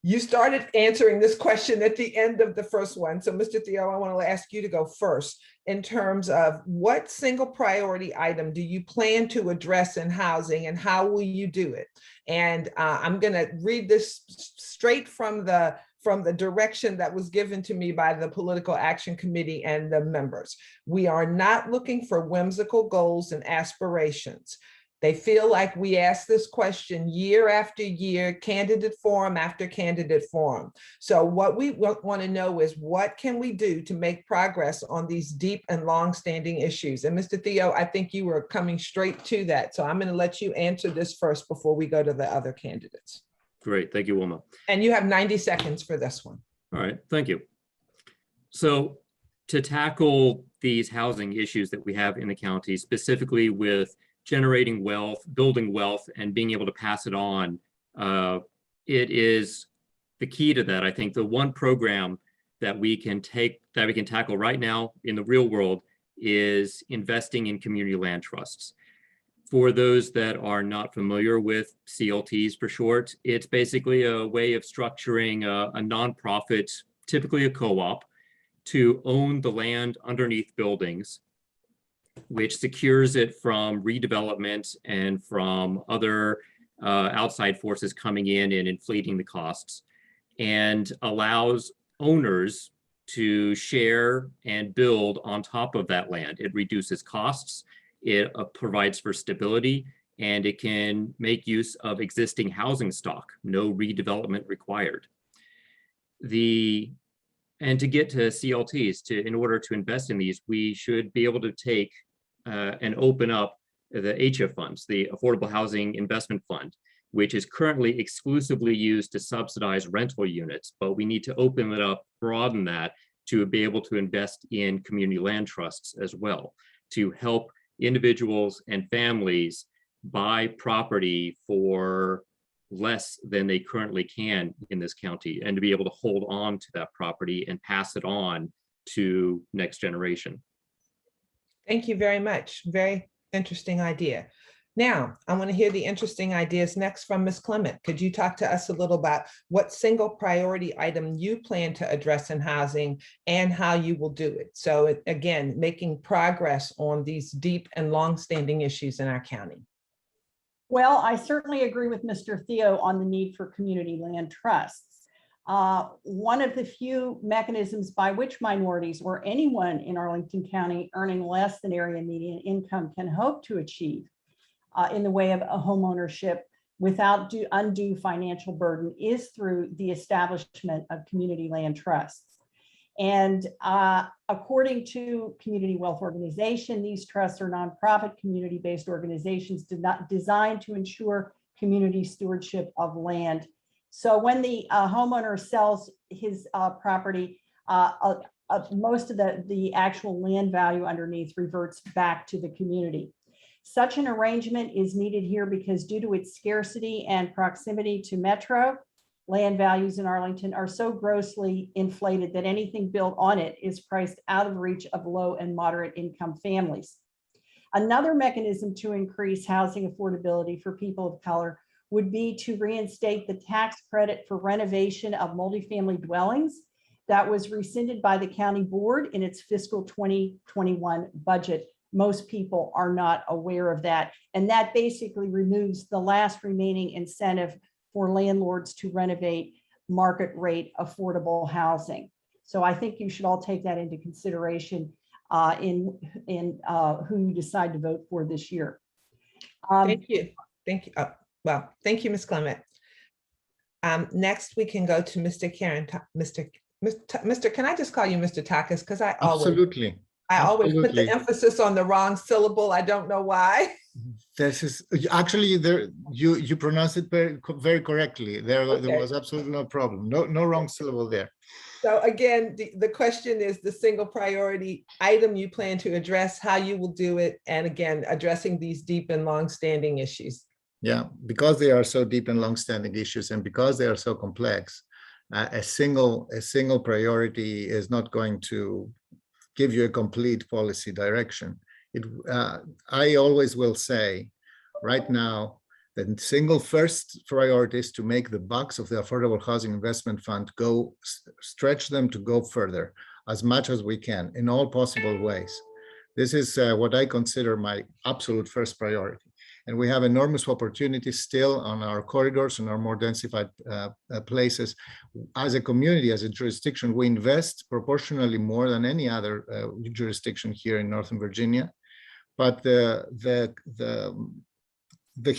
you started answering this question at the end of the first one. So Mr. Theo, I want to ask you to go first in terms of what single priority item do you plan to address in housing and how will you do it? And I'm going to read this straight from the from the direction that was given to me by the Political Action Committee and the members. We are not looking for whimsical goals and aspirations. They feel like we ask this question year after year, candidate forum after candidate forum. So what we want to know is, what can we do to make progress on these deep and long-standing issues? And Mr. Theo, I think you were coming straight to that. So I'm going to let you answer this first before we go to the other candidates. Great, thank you, Wilma. And you have 90 seconds for this one. All right, thank you. So to tackle these housing issues that we have in the county, specifically with generating wealth, building wealth, and being able to pass it on, it is the key to that. I think the one program that we can tackle right now in the real world is investing in community land trusts. For those that are not familiar with CLTs for short, it's basically a way of structuring a nonprofit, typically a co-op, to own the land underneath buildings, which secures it from redevelopment and from other outside forces coming in and inflating the costs, and allows owners to share and build on top of that land. It reduces costs, it provides for stability, and it can make use of existing housing stock, no redevelopment required. And to get to CLTs, in order to invest in these, we should be able to take and open up the HF funds, the Affordable Housing Investment Fund, which is currently exclusively used to subsidize rental units, but we need to open it up, broaden that to be able to invest in community land trusts as well, to help individuals and families buy property for less than they currently can in this county, and to be able to hold on to that property and pass it on to next generation. Thank you very much. Very interesting idea. Now, I want to hear the interesting ideas next from Ms. Clement. Could you talk to us a little about what single priority item you plan to address in housing and how you will do it? So again, making progress on these deep and long-standing issues in our county. Well, I certainly agree with Mr. Theo on the need for community land trusts. One of the few mechanisms by which minorities or anyone in Arlington County earning less than area median income can hope to achieve in the way of a home ownership without undue financial burden is through the establishment of community land trusts. And according to Community Wealth Organization, these trusts are nonprofit community-based organizations designed to ensure community stewardship of land. So when the homeowner sells his property, most of the actual land value underneath reverts back to the community. Such an arrangement is needed here because due to its scarcity and proximity to metro, land values in Arlington are so grossly inflated that anything built on it is priced out of reach of low and moderate income families. Another mechanism to increase housing affordability for people of color would be to reinstate the tax credit for renovation of multifamily dwellings that was rescinded by the county board in its fiscal 2021 budget. Most people are not aware of that. And that basically removes the last remaining incentive for landlords to renovate market rate affordable housing. So I think you should all take that into consideration in who you decide to vote for this year. Thank you. Thank you. Well, thank you, Ms. Clement. Next, we can go to Mr. Mr. Can I just call you Mr. Takis? Because I always put the emphasis on the wrong syllable. I don't know why. This is actually there. You pronounce it very correctly. There was absolutely no problem. No wrong syllable there. So again, the question is the single priority item you plan to address, how you will do it, and again, addressing these deep and long-standing issues. Yeah, because they are so deep and long-standing issues, and because they are so complex, a single priority is not going to give you a complete policy direction. I always will say, right now, the single first priority is to make the bucks of the Affordable Housing Investment Fund stretch them to go further as much as we can in all possible ways. This is what I consider my absolute first priority. And we have enormous opportunities still on our corridors and our more densified places. As a community, as a jurisdiction, we invest proportionally more than any other jurisdiction here in Northern Virginia. But the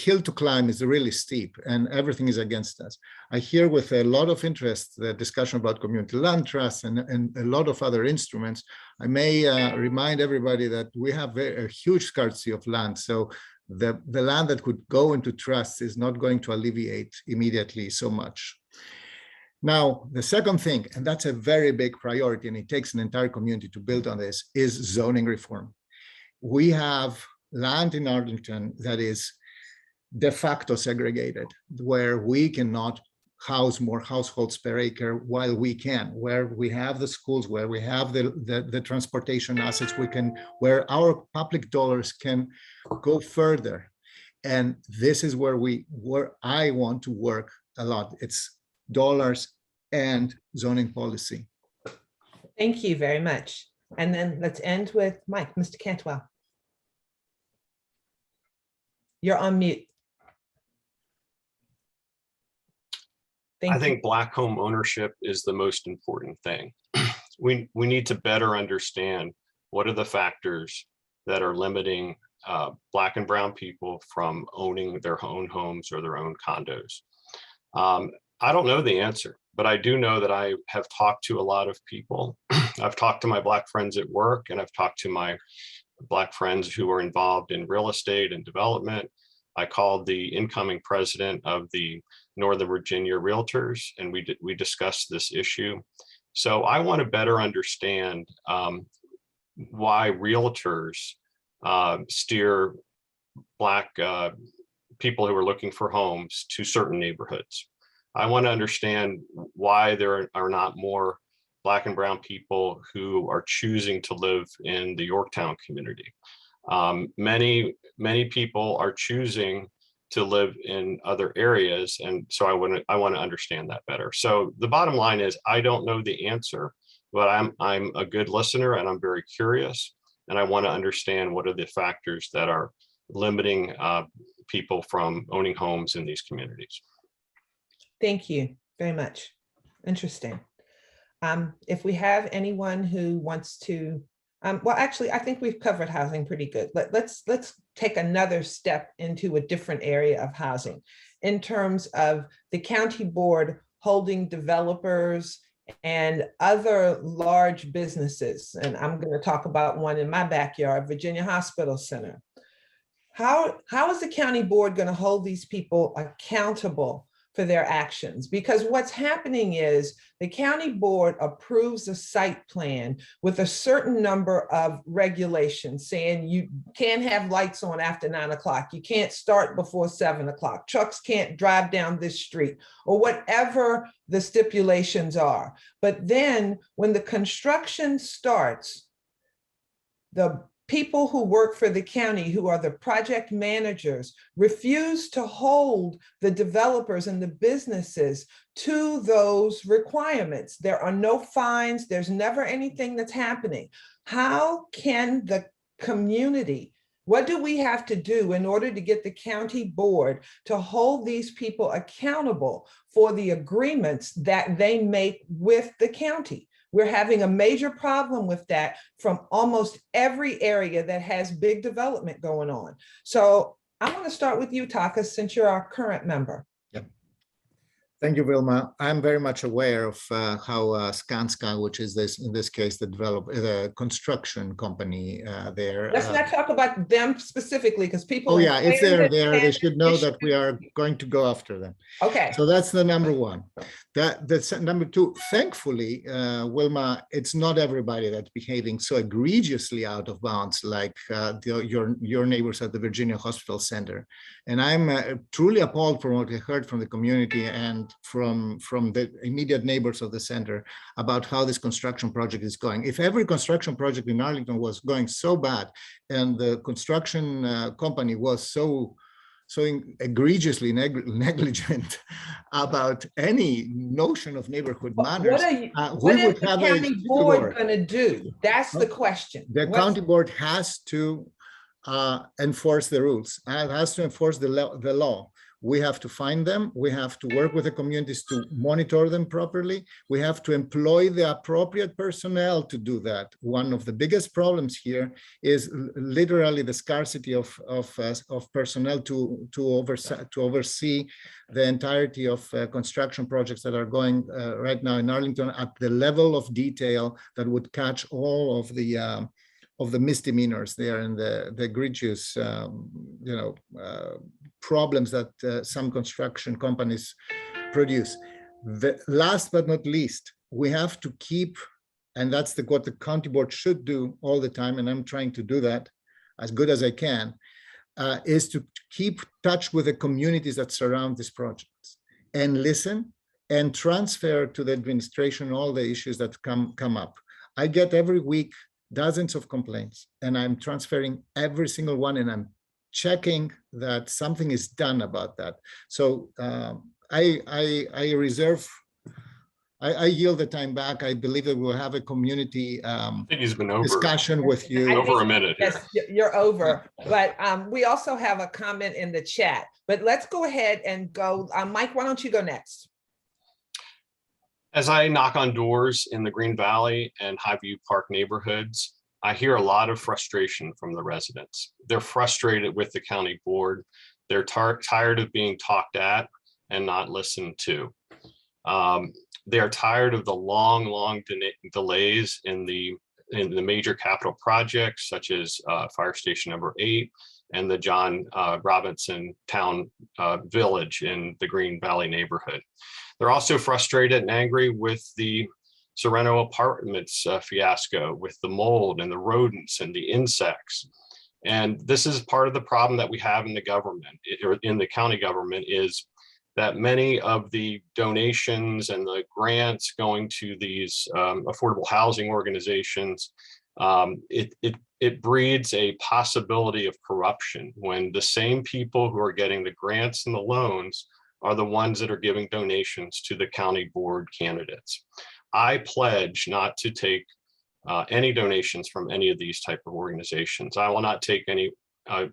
hill to climb is really steep and everything is against us. I hear with a lot of interest the discussion about community land trusts and a lot of other instruments. I may remind everybody that we have a huge scarcity of land. So the land that could go into trusts is not going to alleviate immediately so much. Now, the second thing, and that's a very big priority, and it takes an entire community to build on this, is zoning reform. We have land in Arlington that is de facto segregated, where we cannot house more households per acre while we can, where we have the schools, where we have the transportation assets, where our public dollars can go further. And this is where I want to work a lot. It's dollars and zoning policy. Thank you very much. And then let's end with Mike, Mr. Cantwell. You're on mute. I think Black home ownership is the most important thing. We need to better understand what are the factors that are limiting Black and brown people from owning their own homes or their own condos. I don't know the answer, but I do know that I have talked to a lot of people. I've talked to my Black friends at work, and I've talked to my Black friends who are involved in real estate and development. I called the incoming president of the Northern Virginia Realtors, and we discussed this issue. So I want to better understand why realtors steer Black people who are looking for homes to certain neighborhoods. I want to understand why there are not more Black and brown people who are choosing to live in the Yorktown community. Many people are choosing to live in other areas, and so I want to understand that better. So the bottom line is, I don't know the answer, but I'm a good listener, and I'm very curious, and I want to understand what are the factors that are limiting people from owning homes in these communities. Thank you very much. Interesting. If we have anyone who wants to, well, actually, I think we've covered housing pretty good. Let's take another step into a different area of housing in terms of the county board holding developers and other large businesses. And I'm going to talk about one in my backyard, Virginia Hospital Center. How is the county board going to hold these people accountable for their actions? Because what's happening is the county board approves a site plan with a certain number of regulations saying you can't have lights on after 9 o'clock. You can't start before 7 o'clock. Trucks can't drive down this street, or whatever the stipulations are. But then when the construction starts, the people who work for the county, who are the project managers, refuse to hold the developers and the businesses to those requirements. There are no fines. There's never anything that's happening. How can the community, what do we have to do in order to get the county board to hold these people accountable for the agreements that they make with the county? We're having a major problem with that from almost every area that has big development going on. So I want to start with you, Takis, since you're our current member. Thank you, Wilma. I'm very much aware of how Skanska, which is in this case the construction company there. Let's not talk about them specifically, because people. Oh yeah, if they're there, they should know that we are going to go after them. Okay. So that's the number one. That's number two. Thankfully, Wilma, it's not everybody that's behaving so egregiously out of bounds like your neighbors at the Virginia Hospital Center. And I'm truly appalled from what I heard from the community and from the immediate neighbors of the center about how this construction project is going. If every construction project in Arlington was going so bad and the construction company was so egregiously negligent about any notion of neighborhood manners, what is the county board going to do? That's the question. The county board has to enforce the rules, has to enforce the law. We have to find them. We have to work with the communities to monitor them properly. We have to employ the appropriate personnel to do that. One of the biggest problems here is literally the scarcity of personnel to oversee the entirety of construction projects that are going right now in Arlington at the level of detail that would catch all of the misdemeanors there and the egregious, problems that some construction companies produce. Last but not least, we have to keep, and that's what the county board should do all the time, and I'm trying to do that as good as I can, is to keep touch with the communities that surround these projects and listen and transfer to the administration all the issues that come up. I get every week dozens of complaints, and I'm transferring every single one, and I'm checking that something is done about that. So I yield the time back. I believe that we'll have a community I think he's been over discussion with you. Over a minute. Yes, you're over. But we also have a comment in the chat. But let's go ahead and go. Mike, why don't you go next? As I knock on doors in the Green Valley and Highview Park neighborhoods, I hear a lot of frustration from the residents. They're frustrated with the county board. They're tired of being talked at and not listened to. They are tired of the long delays in the major capital projects, such as Fire Station number 8 and the John Robinson Town Village in the Green Valley neighborhood. They're also frustrated and angry with the Sereno Apartments fiasco, with the mold and the rodents and the insects. And this is part of the problem that we have in the government, or in the county government, is that many of the donations and the grants going to these affordable housing organizations, it breeds a possibility of corruption when the same people who are getting the grants and the loans are the ones that are giving donations to the county board candidates. I pledge not to take any donations from any of these type of organizations. I will not take any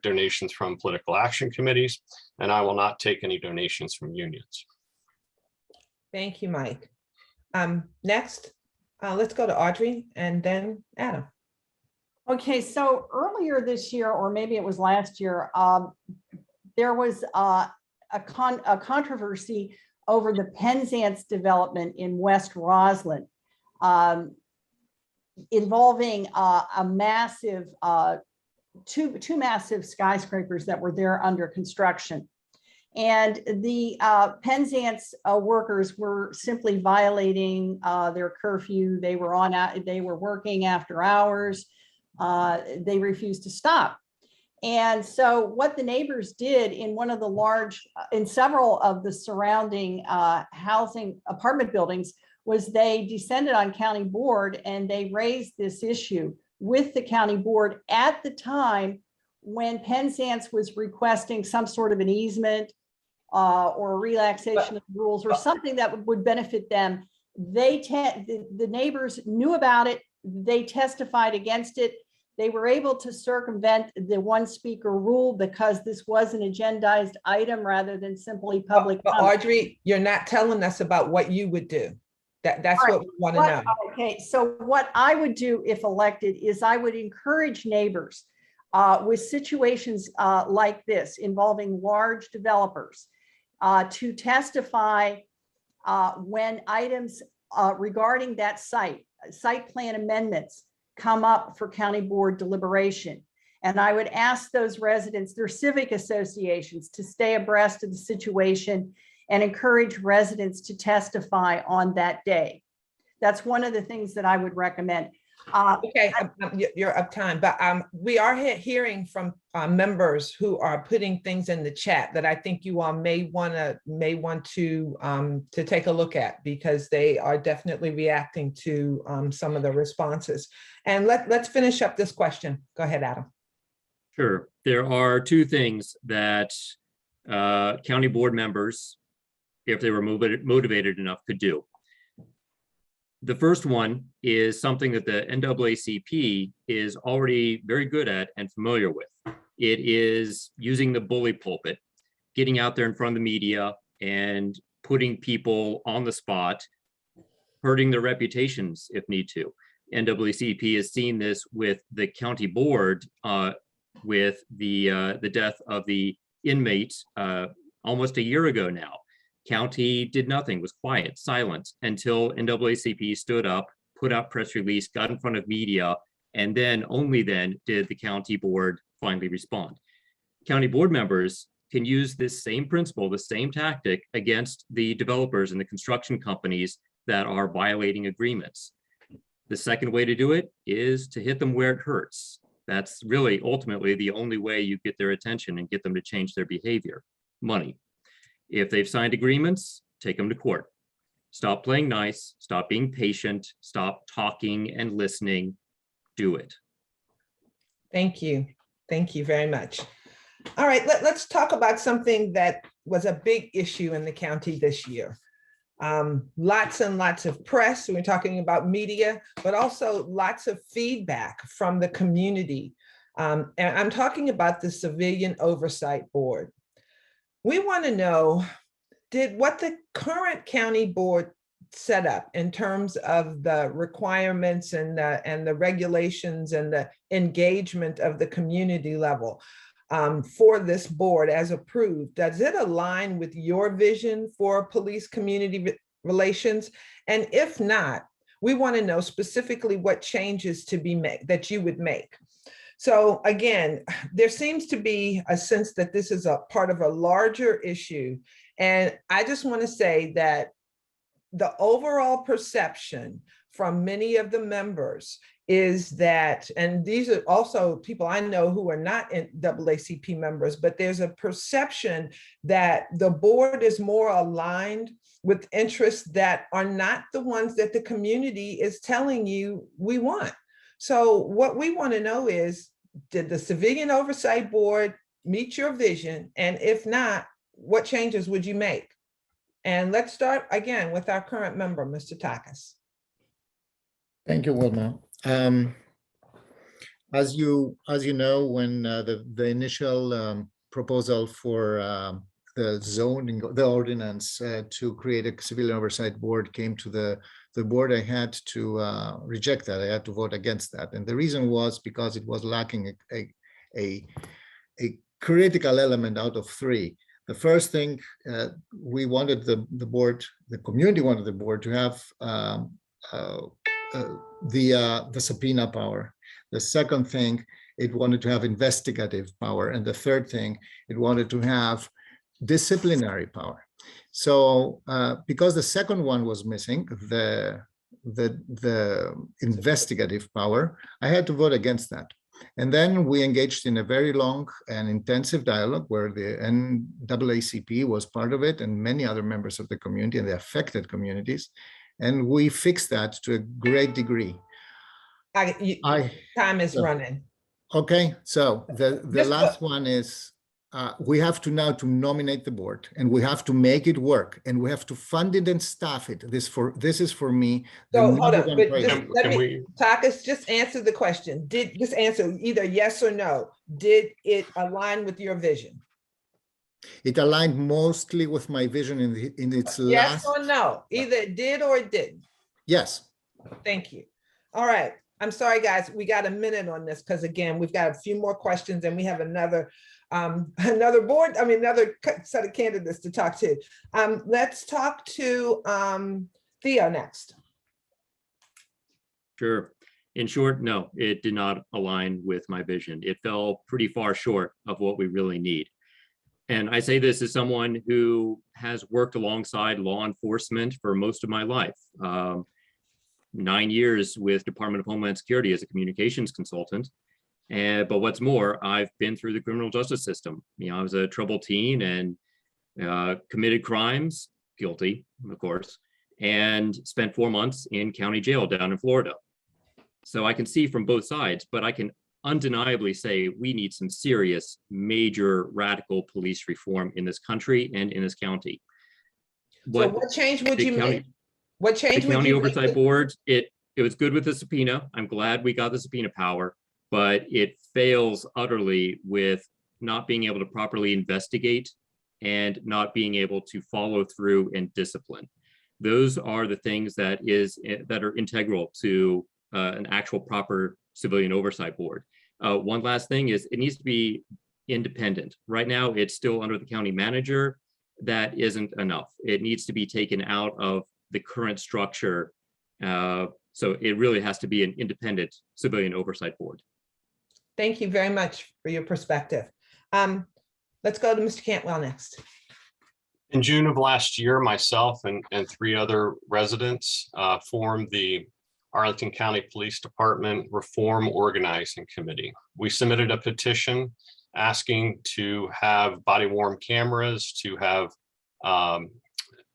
donations from political action committees, and I will not take any donations from unions. Thank you, Mike. Next, let's go to Audrey and then Adam. Okay, so earlier this year, or maybe it was last year, there was a controversy over the Penzance development in West Roslyn, involving a massive, two massive skyscrapers that were there under construction. And the Penzance workers were simply violating their curfew. They were working after hours. They refused to stop. And so what the neighbors did in several of the surrounding housing apartment buildings was they descended on county board and they raised this issue with the county board at the time when Penzance was requesting some sort of an easement or a relaxation of rules or something that would benefit them. The neighbors knew about it. They testified against it. They were able to circumvent the one speaker rule because this was an agendized item rather than simply public comment. Audrey, you're not telling us about what you would do. That's right. What we want to know. Okay, so what I would do if elected is I would encourage neighbors with situations like this involving large developers to testify when items regarding that site plan amendments come up for county board deliberation. And I would ask those residents, their civic associations, to stay abreast of the situation and encourage residents to testify on that day. That's one of the things that I would recommend. Okay, you're up time, but we are hearing from members who are putting things in the chat that I think you all may want to take a look at, because they are definitely reacting to some of the responses. And let's finish up this question. Go ahead, Adam. Sure. There are two things that county board members, if they were motivated enough, could do. The first one is something that the NAACP is already very good at and familiar with. It is using the bully pulpit, getting out there in front of the media and putting people on the spot, hurting their reputations if need to. NAACP has seen this with the county board with the death of the inmate almost a year ago now. County did nothing, was quiet, silent, until NAACP stood up, put out press release, got in front of media, and then only then did the county board finally respond. County board members can use this same principle, the same tactic against the developers and the construction companies that are violating agreements. The second way to do it is to hit them where it hurts. That's really ultimately the only way you get their attention and get them to change their behavior. Money. If they've signed agreements, take them to court. Stop playing nice, stop being patient, stop talking and listening, do it. Thank you. Thank you very much. All right, let's talk about something that was a big issue in the county this year. Lots and lots of press. We're talking about media, but also lots of feedback from the community. And I'm talking about the Civilian Oversight Board. We want to know, did what the current county board set up in terms of the requirements and the regulations and the engagement of the community level for this board as approved, does it align with your vision for police community relations? And if not, we want to know specifically what changes to be made that you would make. So again, there seems to be a sense that this is a part of a larger issue. And I just want to say that the overall perception from many of the members is that, and these are also people I know who are not NAACP members, but there's a perception that the board is more aligned with interests that are not the ones that the community is telling you we want. So what we want to know is, did the Civilian Oversight Board meet your vision? And if not, what changes would you make? And let's start again with our current member, Mr. Takis. Thank you, Wilma. As you know, when the initial proposal for the zoning, the ordinance to create a civilian oversight board came to the board, I had to reject that. I had to vote against that. And the reason was because it was lacking a critical element out of three. The first thing, we wanted the board, the community wanted the board to have the subpoena power. The second thing, it wanted to have investigative power. And the third thing, it wanted to have disciplinary power. So because the second one was missing, the investigative power, I had to vote against that. And then we engaged in a very long and intensive dialogue where the NAACP was part of it and many other members of the community and the affected communities. And we fixed that to a great degree. Time is running. Okay, so the last one is, we have to now to nominate the board and we have to make it work and we have to fund it and staff it. This is for me. So hold on, but Takis, just answer the question. Just answer either yes or no. Did it align with your vision? It aligned mostly with my vision in its last. Yes or no? Either it did or it didn't. Yes. Thank you. All right. I'm sorry, guys. We got a minute on this because again, we've got a few more questions and we have another set of candidates to talk to. Let's talk to Theo next. Sure. In short, no, it did not align with my vision. It fell pretty far short of what we really need. And I say this as someone who has worked alongside law enforcement for most of my life. 9 years with Department of Homeland Security as a communications consultant. But what's more, I've been through the criminal justice system. You know, I was a troubled teen and committed crimes, guilty, of course, and spent 4 months in county jail down in Florida. So I can see from both sides, but I can undeniably say we need some serious, major, radical police reform in this country and in this county. So what change would you make? What The change would county you? oversight board, it was good with the subpoena. I'm glad we got the subpoena power, but it fails utterly with not being able to properly investigate and not being able to follow through and discipline. Those are the things that are integral to an actual proper civilian oversight board. One last thing is it needs to be independent. Right now, it's still under the county manager. That isn't enough. It needs to be taken out of the current structure. So it really has to be an independent civilian oversight board. Thank you very much for your perspective. Let's go to Mr. Cantwell next. In June of last year, myself and 3 other residents formed the Arlington County Police Department Reform Organizing Committee. We submitted a petition asking to have body-worn cameras, to have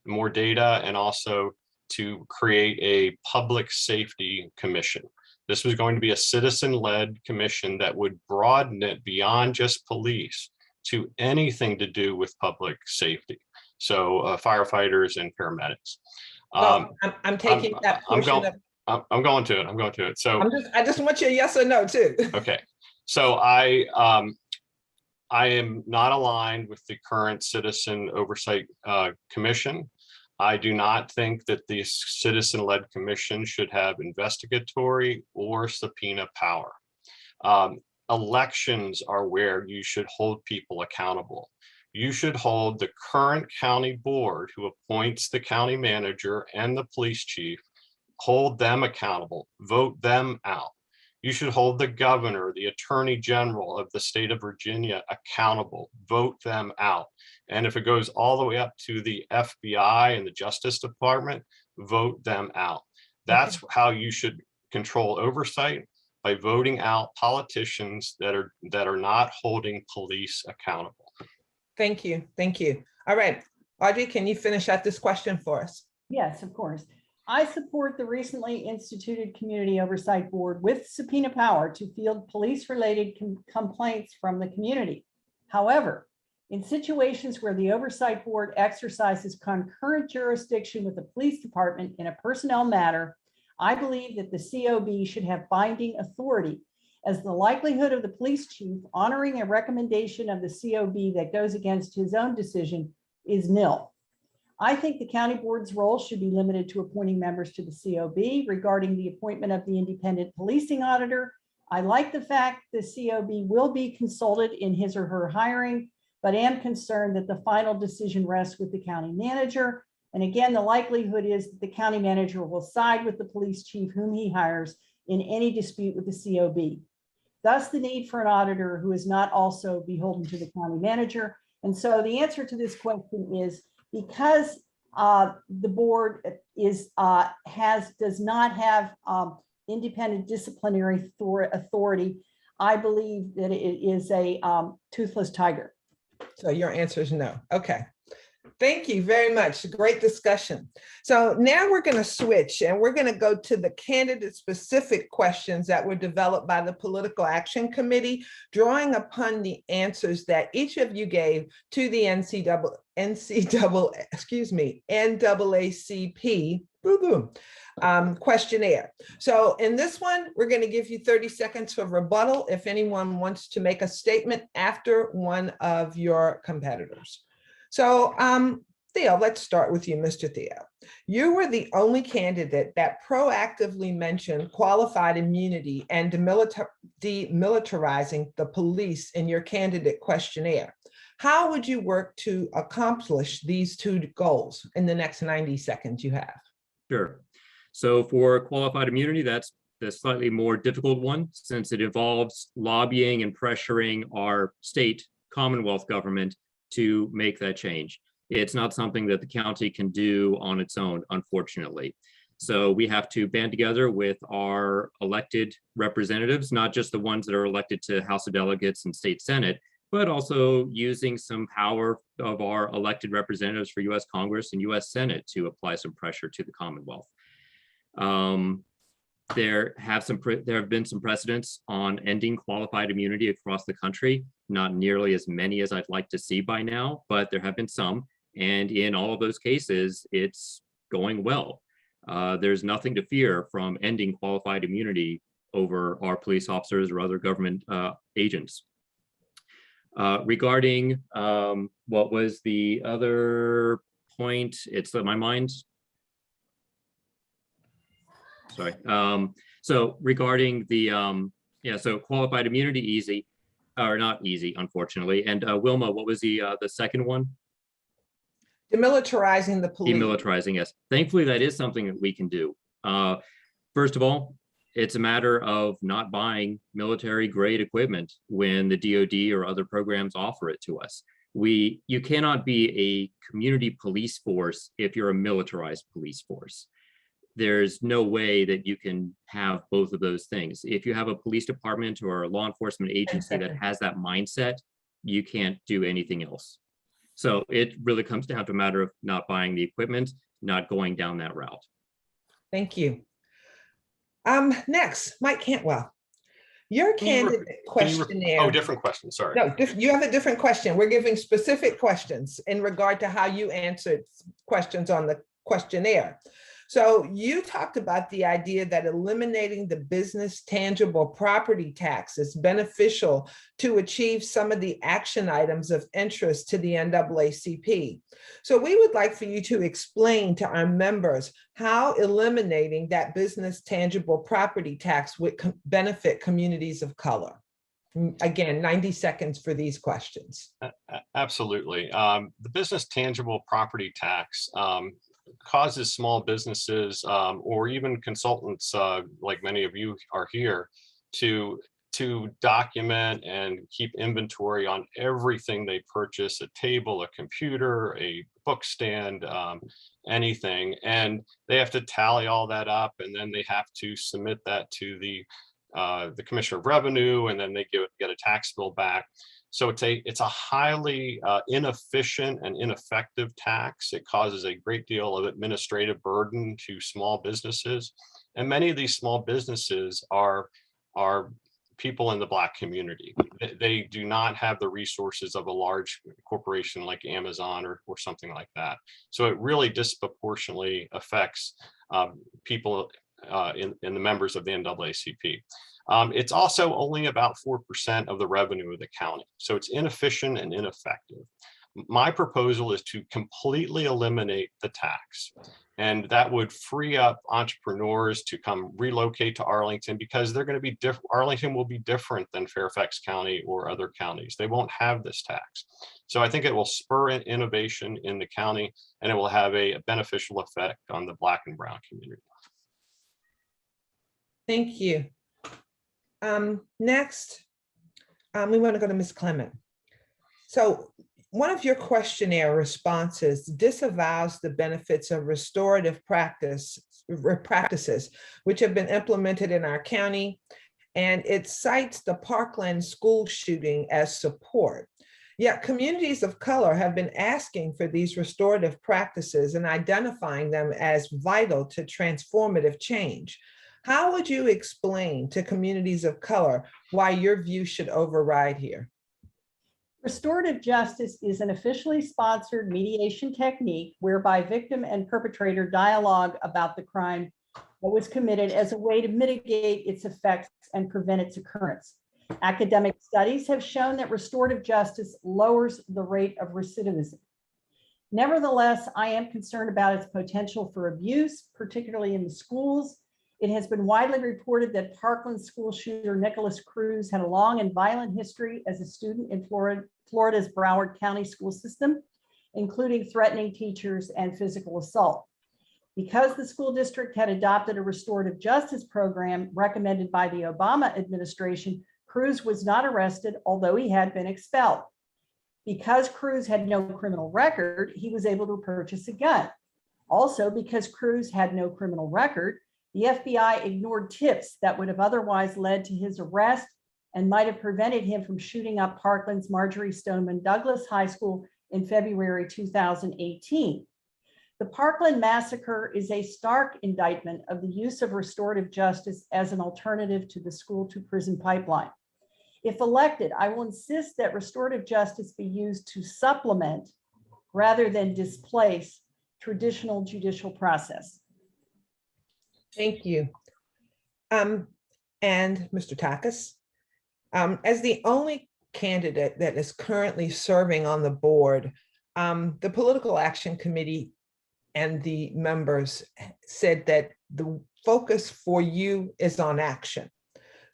more data, and also to create a public safety commission. This was going to be a citizen-led commission that would broaden it beyond just police to anything to do with public safety. So firefighters and paramedics. I'm taking that portion I'm going to it. So I just want your yes or no too. Okay. So I am not aligned with the current Citizen Oversight Commission. I do not think that the citizen-led commission should have investigatory or subpoena power. Elections are where you should hold people accountable. You should hold the current county board who appoints the county manager and the police chief, hold them accountable, vote them out. You should hold the governor, the attorney general of the state of Virginia accountable, vote them out. And if it goes all the way up to the FBI and the Justice Department, vote them out. That's how you should control oversight, by voting out politicians that are not holding police accountable. Thank you. Thank you. All right. Audrey, can you finish out this question for us? Yes, of course. I support the recently instituted Community Oversight Board with subpoena power to field police-related complaints from the community. However, in situations where the Oversight Board exercises concurrent jurisdiction with the police department in a personnel matter, I believe that the COB should have binding authority, as the likelihood of the police chief honoring a recommendation of the COB that goes against his own decision is nil. I think the county board's role should be limited to appointing members to the COB. Regarding the appointment of the independent policing auditor, I like the fact the COB will be consulted in his or her hiring, but am concerned that the final decision rests with the county manager. And again, the likelihood is that the county manager will side with the police chief whom he hires in any dispute with the COB. Thus, the need for an auditor who is not also beholden to the county manager. And so the answer to this question is, because the board does not have independent disciplinary authority, I believe that it is a toothless tiger. So your answer is no. Okay. Thank you very much. Great discussion. So now we're going to switch and we're going to go to the candidate specific questions that were developed by the Political Action Committee, drawing upon the answers that each of you gave to the NAACP questionnaire. So in this one, we're going to give you 30 seconds for rebuttal if anyone wants to make a statement after one of your competitors. So Theo, let's start with you, Mr. Theo. You were the only candidate that proactively mentioned qualified immunity and demilitarizing the police in your candidate questionnaire. How would you work to accomplish these two goals in the next 90 seconds you have? Sure. So for qualified immunity, that's the slightly more difficult one, since it involves lobbying and pressuring our state Commonwealth government to make that change. It's not something that the county can do on its own, unfortunately. So we have to band together with our elected representatives, not just the ones that are elected to House of Delegates and State Senate, but also using some power of our elected representatives for US Congress and US Senate to apply some pressure to the Commonwealth. There have been some precedents on ending qualified immunity across the country, not nearly as many as I'd like to see by now, but there have been some. And in all of those cases, it's going well. There's nothing to fear from ending qualified immunity over our police officers or other government agents. Regarding what was the other point? It slipped my mind. Sorry. So regarding the, so qualified immunity, easy, or not easy, unfortunately. And Wilma, what was the second one? Demilitarizing the police. Demilitarizing, yes. Thankfully, that is something that we can do. First of all, it's a matter of not buying military grade equipment when the DoD or other programs offer it to us. You cannot be a community police force if you're a militarized police force. There's no way that you can have both of those things. If you have a police department or a law enforcement agency that has that mindset, you can't do anything else. So it really comes down to a matter of not buying the equipment, not going down that route. Thank you. Next, Mike Cantwell. Your candidate questionnaire. Oh, different question, sorry. No, you have a different question. We're giving specific questions in regard to how you answered questions on the questionnaire. So you talked about the idea that eliminating the business tangible property tax is beneficial to achieve some of the action items of interest to the NAACP. So we would like for you to explain to our members how eliminating that business tangible property tax would benefit communities of color. Again, 90 seconds for these questions. Absolutely. The business tangible property tax causes small businesses or even consultants like many of you are here to document and keep inventory on everything they purchase, a table, a computer, a book stand, anything. And they have to tally all that up, and then they have to submit that to the Commissioner of Revenue, and then they get a tax bill back. So it's a highly inefficient and ineffective tax. It causes a great deal of administrative burden to small businesses. And many of these small businesses are people in the Black community. They do not have the resources of a large corporation like Amazon or something like that. So it really disproportionately affects people in the members of the NAACP. It's also only about 4% of the revenue of the county. So it's inefficient and ineffective. My proposal is to completely eliminate the tax. And that would free up entrepreneurs to come relocate to Arlington, because they're going to be different. Arlington will be different than Fairfax County or other counties. They won't have this tax. So I think it will spur innovation in the county, and it will have a beneficial effect on the Black and Brown community. Thank you. Next, we want to go to Ms. Clement. So one of your questionnaire responses disavows the benefits of restorative practices, which have been implemented in our county, and it cites the Parkland school shooting as support. Yet communities of color have been asking for these restorative practices and identifying them as vital to transformative change. How would you explain to communities of color why your view should override here? Restorative justice is an officially sponsored mediation technique whereby victim and perpetrator dialogue about the crime that was committed as a way to mitigate its effects and prevent its occurrence. Academic studies have shown that restorative justice lowers the rate of recidivism. Nevertheless, I am concerned about its potential for abuse, particularly in the schools. It has been widely reported that Parkland school shooter Nicholas Cruz had a long and violent history as a student in Florida's Broward County school system, including threatening teachers and physical assault. Because the school district had adopted a restorative justice program recommended by the Obama administration, Cruz was not arrested, although he had been expelled. Because Cruz had no criminal record, he was able to purchase a gun. Also, because Cruz had no criminal record, the FBI ignored tips that would have otherwise led to his arrest and might have prevented him from shooting up Parkland's Marjorie Stoneman Douglas High School in February 2018. The Parkland massacre is a stark indictment of the use of restorative justice as an alternative to the school to prison pipeline. If elected, I will insist that restorative justice be used to supplement rather than displace traditional judicial process. Thank you. And Mr. Takis, as the only candidate that is currently serving on the board, the Political Action Committee and the members said that the focus for you is on action.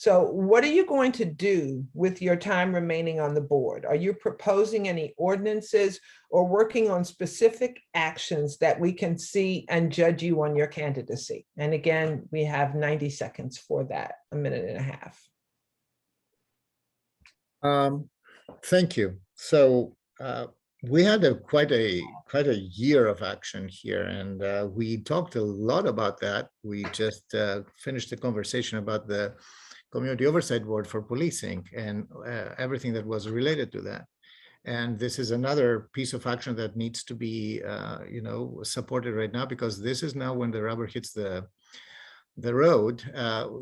So what are you going to do with your time remaining on the board? Are you proposing any ordinances or working on specific actions that we can see and judge you on your candidacy? And again, we have 90 seconds for that, a minute and a half. Thank you. So we had quite a year of action here, and we talked a lot about that. We just finished the conversation about the Community Oversight Board for Policing and everything that was related to that. And this is another piece of action that needs to be, supported right now, because this is now when the rubber hits the road.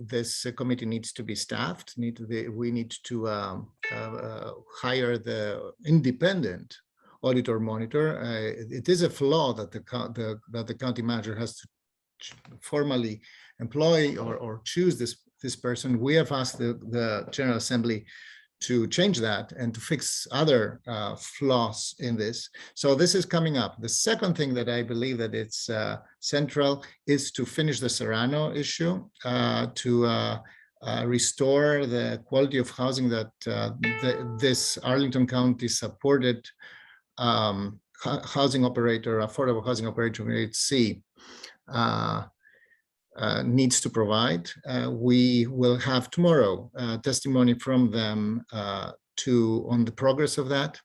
This committee needs to be staffed. We need to hire the independent auditor monitor. It is a flaw that the county manager has to formally employ or choose this person. We have asked the General Assembly to change that and to fix other flaws in this. So this is coming up. The second thing that I believe that it's central is to finish the Serrano issue, to restore the quality of housing that this Arlington County supported housing operator, affordable housing operator, HC, needs to provide. We will have tomorrow testimony from them on the progress of that.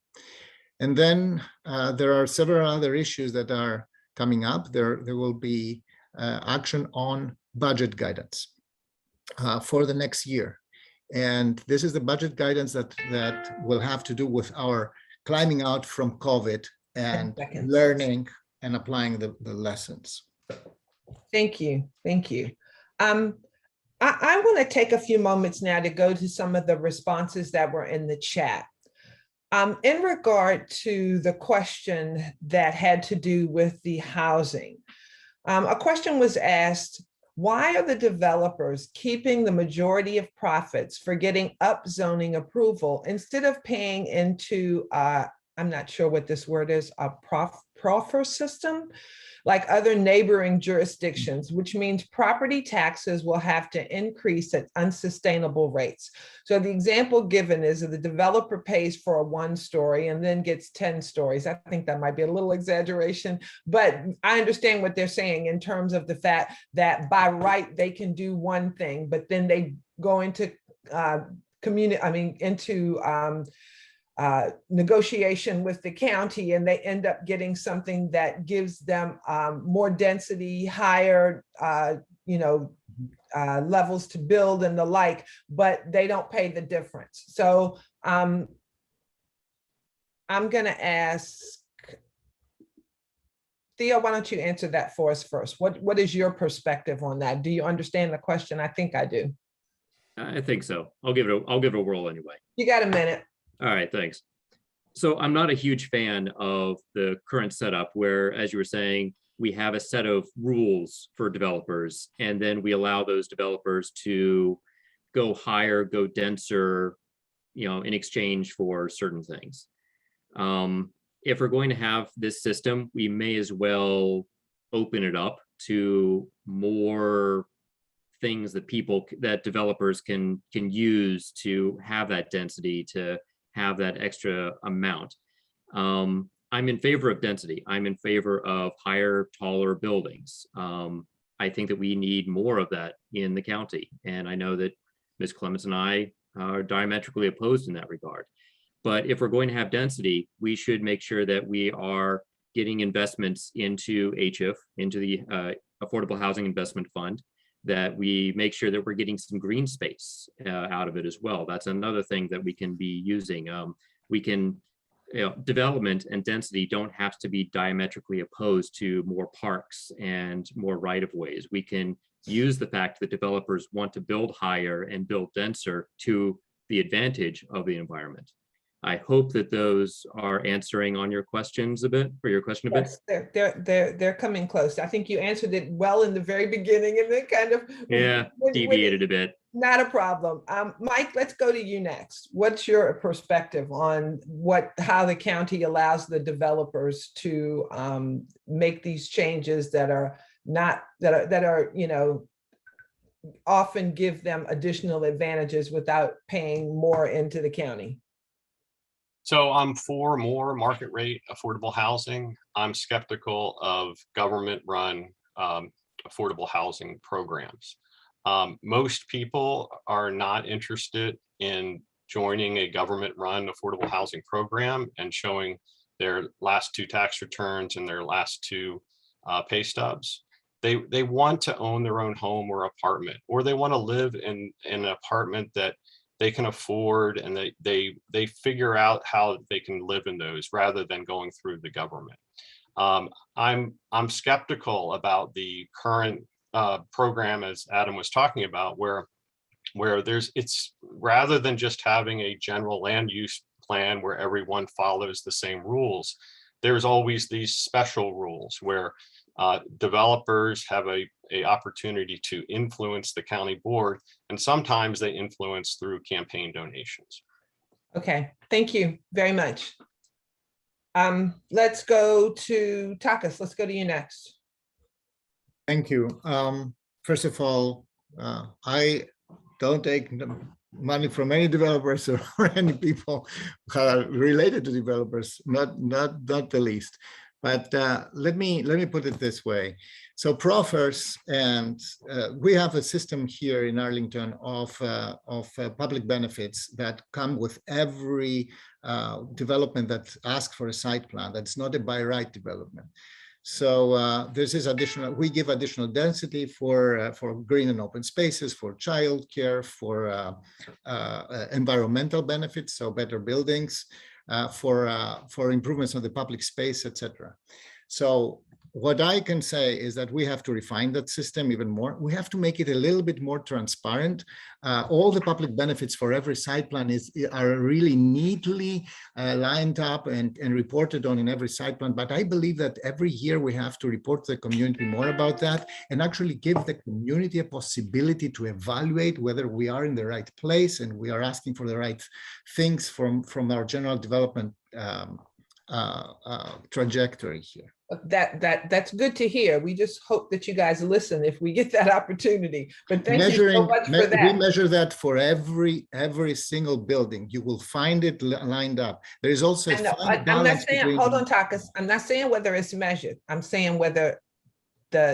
And then there are several other issues that are coming up. There will be action on budget guidance for the next year. And this is the budget guidance that will have to do with our climbing out from COVID and learning and applying the lessons. Thank you. Thank you. I want to take a few moments now to go to some of the responses that were in the chat. In regard to the question that had to do with the housing, a question was asked, why are the developers keeping the majority of profits for getting upzoning approval instead of paying into, I'm not sure what this word is, a proffer system, like other neighboring jurisdictions, which means property taxes will have to increase at unsustainable rates. So the example given is that the developer pays for a 1-story and then gets 10 stories. I think that might be a little exaggeration, but I understand what they're saying in terms of the fact that by right, they can do one thing, but then they go into negotiation with the county, and they end up getting something that gives them more density, higher levels to build and the like, but they don't pay the difference. So I'm going to ask Theo, why don't you answer that for us first? What is your perspective on that? Do you understand the question? I think I do. I think so. I'll give it a whirl anyway. You got a minute. All right, thanks. So I'm not a huge fan of the current setup where, as you were saying, we have a set of rules for developers, and then we allow those developers to go higher, go denser, in exchange for certain things. If we're going to have this system, we may as well open it up to more things that developers can use to have that density, to have that extra amount. I'm in favor of density. I'm in favor of higher, taller buildings. I think that we need more of that in the county. And I know that Ms. Clements and I are diametrically opposed in that regard. But if we're going to have density, we should make sure that we are getting investments into HIF, into the Affordable Housing Investment Fund, that we make sure that we're getting some green space out of it as well. That's another thing that we can be using. Development and density don't have to be diametrically opposed to more parks and more right-of-ways. We can use the fact that developers want to build higher and build denser to the advantage of the environment. I hope that those are answering on your questions a bit, or your question a bit. Yes, they're coming close. I think you answered it well in the very beginning and then kind of Yeah, deviated a bit. Not a problem. Mike, let's go to you next. What's your perspective on how the county allows the developers to make these changes that are often give them additional advantages without paying more into the county? So I'm for more market rate affordable housing. I'm skeptical of government-run affordable housing programs. Most people are not interested in joining a government-run affordable housing program and showing their last 2 tax returns and their last 2 pay stubs. They want to own their own home or apartment, or they want to live in an apartment that they can afford, and they figure out how they can live in those rather than going through the government. I'm skeptical about the current program, as Adam was talking about, where it's rather than just having a general land use plan where everyone follows the same rules, there's always these special rules where developers have a opportunity to influence the county board, and sometimes they influence through campaign donations. Okay, thank you very much. Let's go to Takis. Let's go to you next. Thank you. First of all, I don't take money from any developers or any people related to developers, not the least. But let me put it this way. So proffers, and we have a system here in Arlington of public benefits that come with every development that asks for a site plan. That's not a by right development. So this is additional. We give additional density for green and open spaces, for childcare, for environmental benefits, so better buildings. For improvements of the public space, etc. So what I can say is that we have to refine that system even more. We have to make it a little bit more transparent. All the public benefits for every site plan are really neatly lined up and reported on in every site plan. But I believe that every year we have to report to the community more about that and actually give the community a possibility to evaluate whether we are in the right place and we are asking for the right things from our general development trajectory here. That's good to hear. We just hope that you guys listen if we get that opportunity. But thank you so much for that. We measure that for every single building. You will find it lined up. There is also I'm not saying, hold on, Takis. I'm not saying whether it's measured. I'm saying whether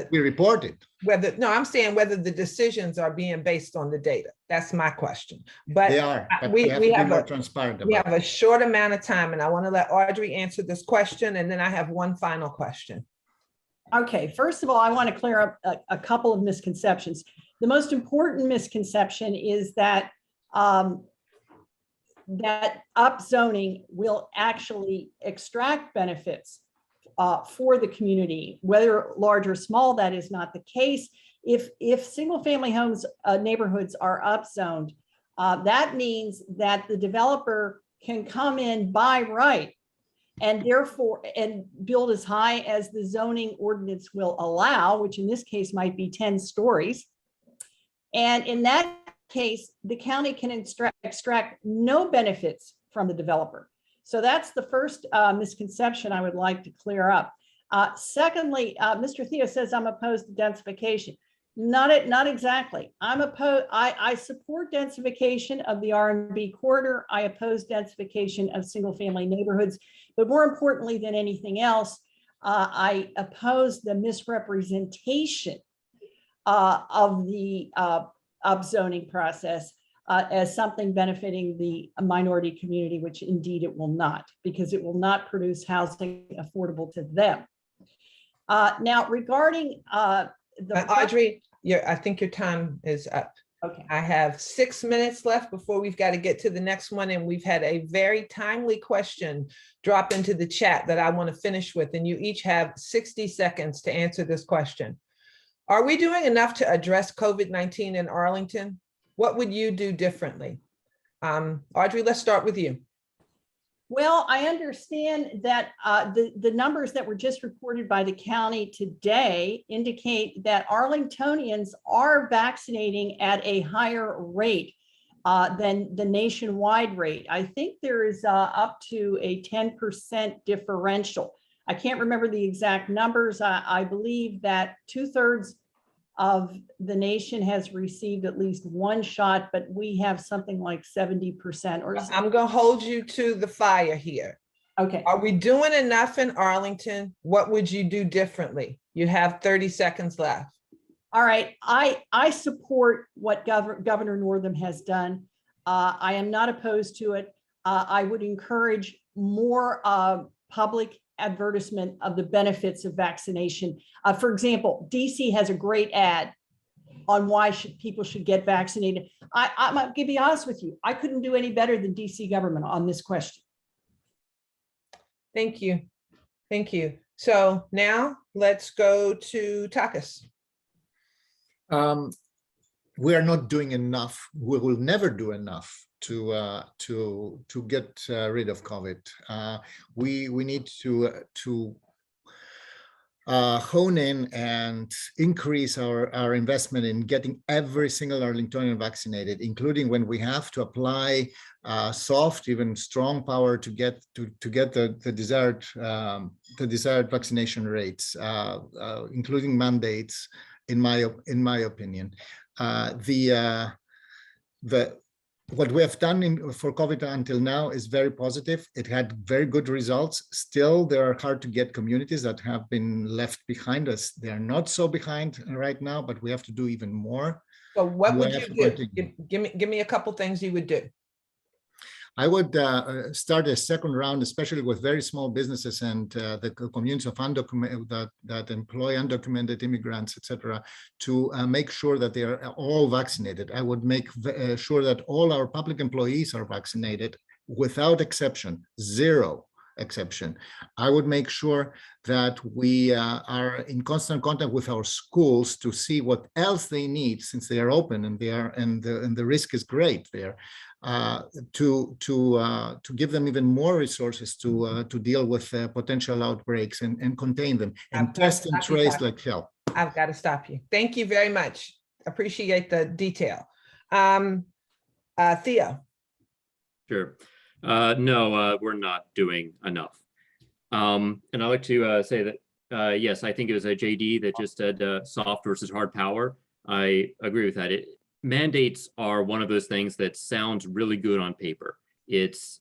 we report it. I'm saying whether the decisions are being based on the data. That's my question. But they are. But we have more transparent. We have a short amount of time, and I want to let Audrey answer this question, and then I have one final question. Okay, first of all, I want to clear up a couple of misconceptions. The most important misconception is that that upzoning will actually extract benefits for the community, whether large or small. That is not the case. If single family homes neighborhoods are upzoned, that means that the developer can come in by right and therefore build as high as the zoning ordinance will allow, which in this case might be 10 stories. And in that case, the county can extract no benefits from the developer. So that's the first misconception I would like to clear up. Secondly, Mr. Theo says I'm opposed to densification. Not exactly. I'm opposed. I support densification of the R&B corridor. I oppose densification of single-family neighborhoods. But more importantly than anything else, I oppose the misrepresentation of the upzoning process as something benefiting the minority community, which indeed it will not, because it will not produce housing affordable to them. Now, regarding Audrey, I think your time is up. Okay. I have 6 minutes left before we've got to get to the next one. And we've had a very timely question drop into the chat that I want to finish with. And you each have 60 seconds to answer this question. Are we doing enough to address COVID-19 in Arlington? What would you do differently? Audrey, let's start with you. Well, I understand that the numbers that were just reported by the county today indicate that Arlingtonians are vaccinating at a higher rate than the nationwide rate. I think there is up to a 10% differential. I can't remember the exact numbers. I believe that 2/3 of the nation has received at least one shot, but we have something like 70%. Or I'm gonna hold you to the fire here. Okay. Are we doing enough in Arlington? What would you do differently? You have 30 seconds left. All right, I support what Governor Northam has done. I am not opposed to it. I would encourage more public advertisement of the benefits of vaccination. For example, DC has a great ad on why people should get vaccinated. I'm going to be honest with you. I couldn't do any better than DC government on this question. Thank you. Thank you. So now let's go to Takis. We are not doing enough. We will never do enough to get rid of COVID. We need to hone in and increase our investment in getting every single Arlingtonian vaccinated, including when we have to apply soft, even strong power to get the desired vaccination rates, including mandates. In my opinion, what we have done for COVID until now is very positive. It had very good results. Still, there are hard to get communities that have been left behind us. They are not so behind right now, but we have to do even more. So what would you do? Give me a couple things you would do. I would start a second round, especially with very small businesses and the communities of that employ undocumented immigrants, etc., to make sure that they are all vaccinated. I would make sure that all our public employees are vaccinated without exception, zero exception. I would make sure that we are in constant contact with our schools to see what else they need, since they are open and the risk is great there. To give them even more resources to deal with potential outbreaks and contain them and test and trace like hell. I've got to stop you. Thank you very much. Appreciate the detail. Theo. Sure. No, we're not doing enough. And I'd like to say that, yes, I think it was a JD that just said soft versus hard power. I agree with that. Mandates are one of those things that sounds really good on paper. It's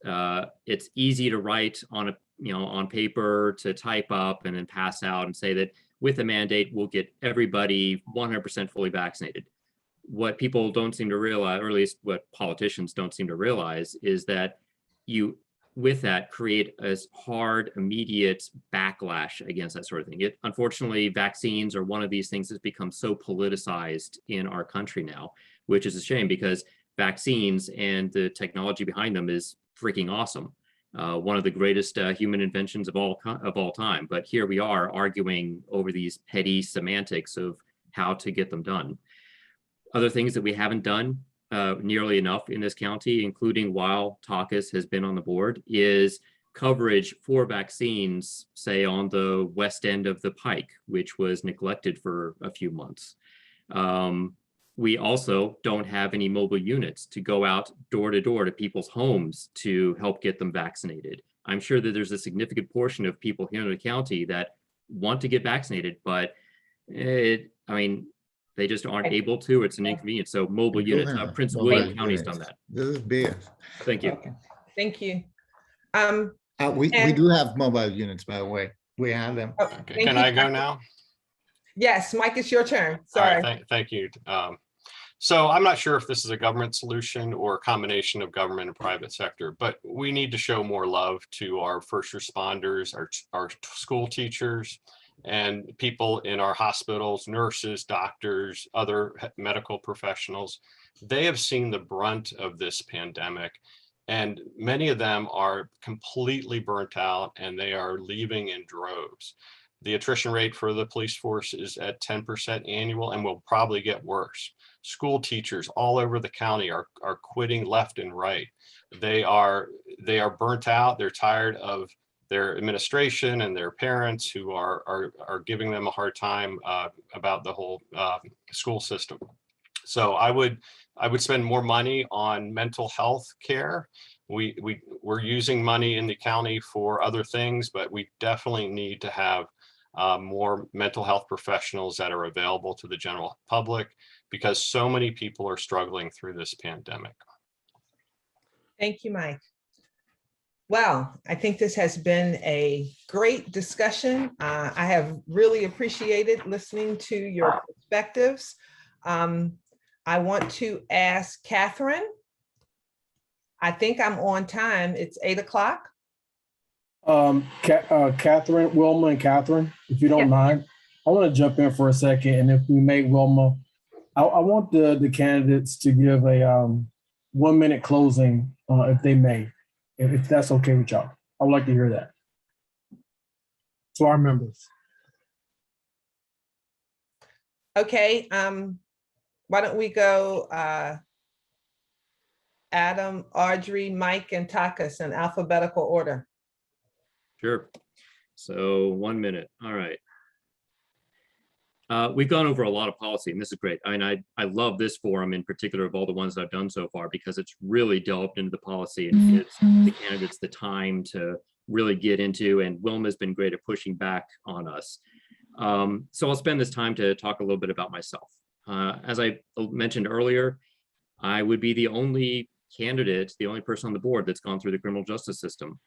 easy to write on on paper, to type up and then pass out and say that with a mandate, we'll get everybody 100% fully vaccinated. What people don't seem to realize, or at least what politicians don't seem to realize, is that you, with that, create a hard, immediate backlash against that sort of thing. Unfortunately, vaccines are one of these things that's become so politicized in our country now, which is a shame, because vaccines and the technology behind them is freaking awesome. One of the greatest human inventions of all time. But here we are arguing over these petty semantics of how to get them done. Other things that we haven't done nearly enough in this county, including while Takis has been on the board, is coverage for vaccines, say on the west end of the Pike, which was neglected for a few months. We also don't have any mobile units to go out door to door to people's homes to help get them vaccinated. I'm sure that there's a significant portion of people here in the county that want to get vaccinated, but they just aren't able to. It's an inconvenience. So mobile units. Prince William County's done that. This is big. Thank you. Okay. Thank you. We do have mobile units, by the way. We have them. Okay. Can I go now? Yes, Mike, it's your turn. Sorry. All right, thank you. So I'm not sure if this is a government solution or a combination of government and private sector, but we need to show more love to our first responders, our school teachers, and people in our hospitals, nurses, doctors, other medical professionals. They have seen the brunt of this pandemic, and many of them are completely burnt out and they are leaving in droves. The attrition rate for the police force is at 10% annual and will probably get worse. School teachers all over the county are quitting left and right. They are they are burnt out. They're tired of their administration and their parents who are giving them a hard time about the whole school system. So I would spend more money on mental health care. We're using money in the county for other things, but we definitely need to have more mental health professionals that are available to the general public, because so many people are struggling through this pandemic. Thank you, Mike. Well, I think this has been a great discussion. I have really appreciated listening to your perspectives. I want to ask Catherine. I think I'm on time. It's 8 o'clock. Catherine, Wilma and Catherine, if you don't mind, I want to jump in for a second. And if we may, Wilma, I want the candidates to give a 1 minute closing, if they may, if that's okay with y'all. I would like to hear that. To our members. Okay, why don't we go Adam, Audrey, Mike, and Takis in alphabetical order. Sure. So 1 minute. All right. We've gone over a lot of policy, and this is great. I love this forum in particular of all the ones I've done so far, because it's really delved into the policy and gives the candidates the time to really get into, and Wilma's been great at pushing back on us. So I'll spend this time to talk a little bit about myself. As I mentioned earlier, I would be the only candidate, the only person on the board that's gone through the criminal justice system.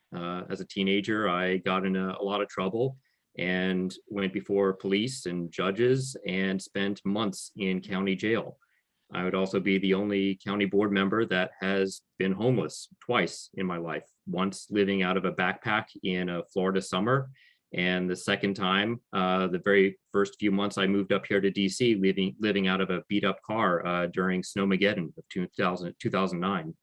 As a teenager, I got in a lot of trouble and went before police and judges and spent months in county jail. I would also be the only county board member that has been homeless twice in my life, once living out of a backpack in a Florida summer, and the second time, the very first few months I moved up here to DC, living out of a beat up car during Snowmageddon of 2009.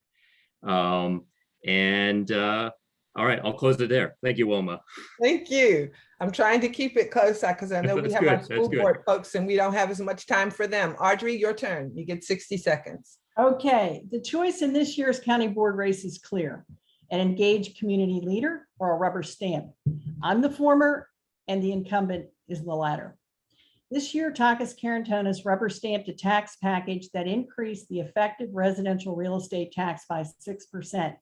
All right, I'll close it there. Thank you, Wilma. Thank you. I'm trying to keep it closer because I know we have our school board folks and we don't have as much time for them. Audrey, your turn. You get 60 seconds. Okay, the choice in this year's county board race is clear: an engaged community leader or a rubber stamp. I'm the former and the incumbent is the latter. This year, Takis Karantonis rubber stamped a tax package that increased the effective residential real estate tax by 6%.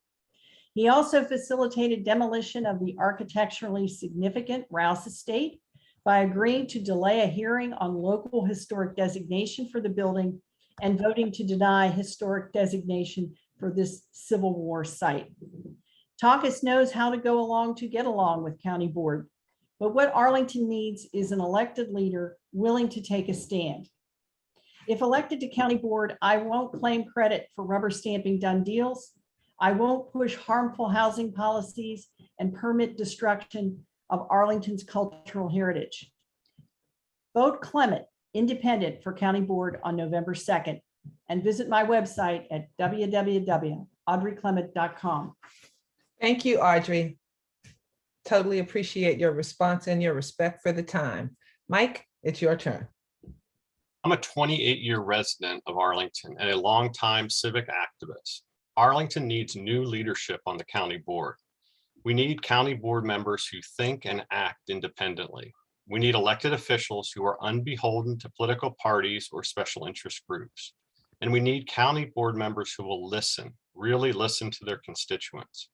He also facilitated demolition of the architecturally significant Rouse Estate by agreeing to delay a hearing on local historic designation for the building and voting to deny historic designation for this Civil War site. Takis knows how to go along to get along with county board, but what Arlington needs is an elected leader willing to take a stand. If elected to county board, I won't claim credit for rubber stamping done deals. I won't push harmful housing policies and permit destruction of Arlington's cultural heritage. Vote Clement, independent, for county board on November 2nd, and visit my website at www.audreyclement.com. Thank you, Audrey. Totally appreciate your response and your respect for the time. Mike, it's your turn. I'm a 28-year resident of Arlington and a longtime civic activist. Arlington needs new leadership on the county board. We need county board members who think and act independently. We need elected officials who are unbeholden to political parties or special interest groups. And we need county board members who will listen, really listen to their constituents.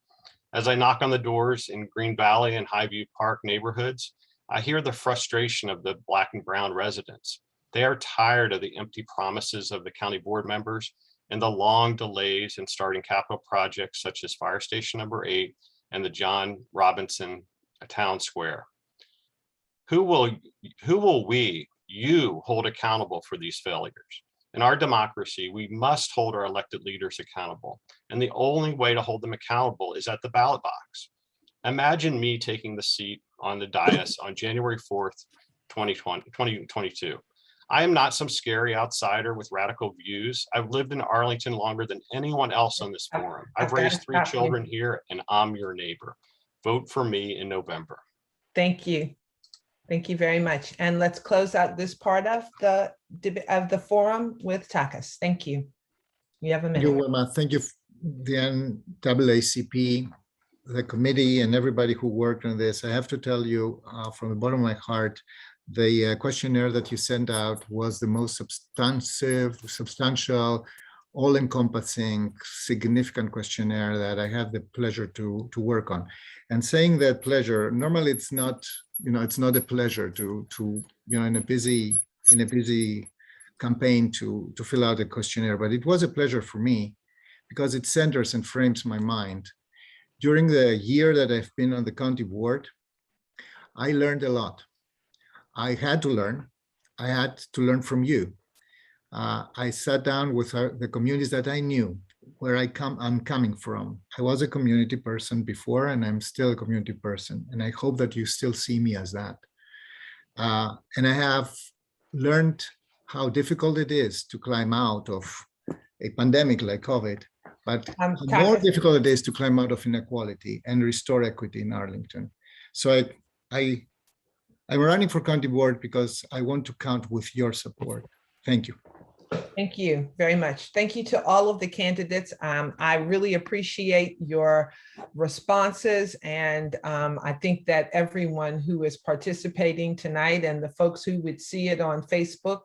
As I knock on the doors in Green Valley and Highview Park neighborhoods, I hear the frustration of the Black and brown residents. They are tired of the empty promises of the county board members and the long delays in starting capital projects such as Fire Station number 8 and the John Robinson Town Square. Who will you hold accountable for these failures? In our democracy, we must hold our elected leaders accountable. And the only way to hold them accountable is at the ballot box. Imagine me taking the seat on the dais on January 4th, 2022. I am not some scary outsider with radical views. I've lived in Arlington longer than anyone else on this forum. I've raised 3 children here, and I'm your neighbor. Vote for me in November. Thank you. Thank you very much. And let's close out this part of the forum with Takis. Thank you. You have a minute. Thank you, Wilma. Thank you, the NAACP, the committee and everybody who worked on this. I have to tell you from the bottom of my heart, the questionnaire that you sent out was the most substantial, all-encompassing, significant questionnaire that I had the pleasure to work on. And saying that pleasure, normally it's not, it's not a pleasure to in a busy campaign to fill out a questionnaire, but it was a pleasure for me because it centers and frames my mind. During the year that I've been on the county board, I learned a lot. I had to learn. I had to learn from you. I sat down with the communities that I knew, where I'm coming from. I was a community person before, and I'm still a community person. And I hope that you still see me as that. And I have learned how difficult it is to climb out of a pandemic like COVID, but how more difficult it is to climb out of inequality and restore equity in Arlington. So I'm running for county board because I want to count with your support. Thank you. Thank you very much. Thank you to all of the candidates. I really appreciate your responses. And I think that everyone who is participating tonight and the folks who would see it on Facebook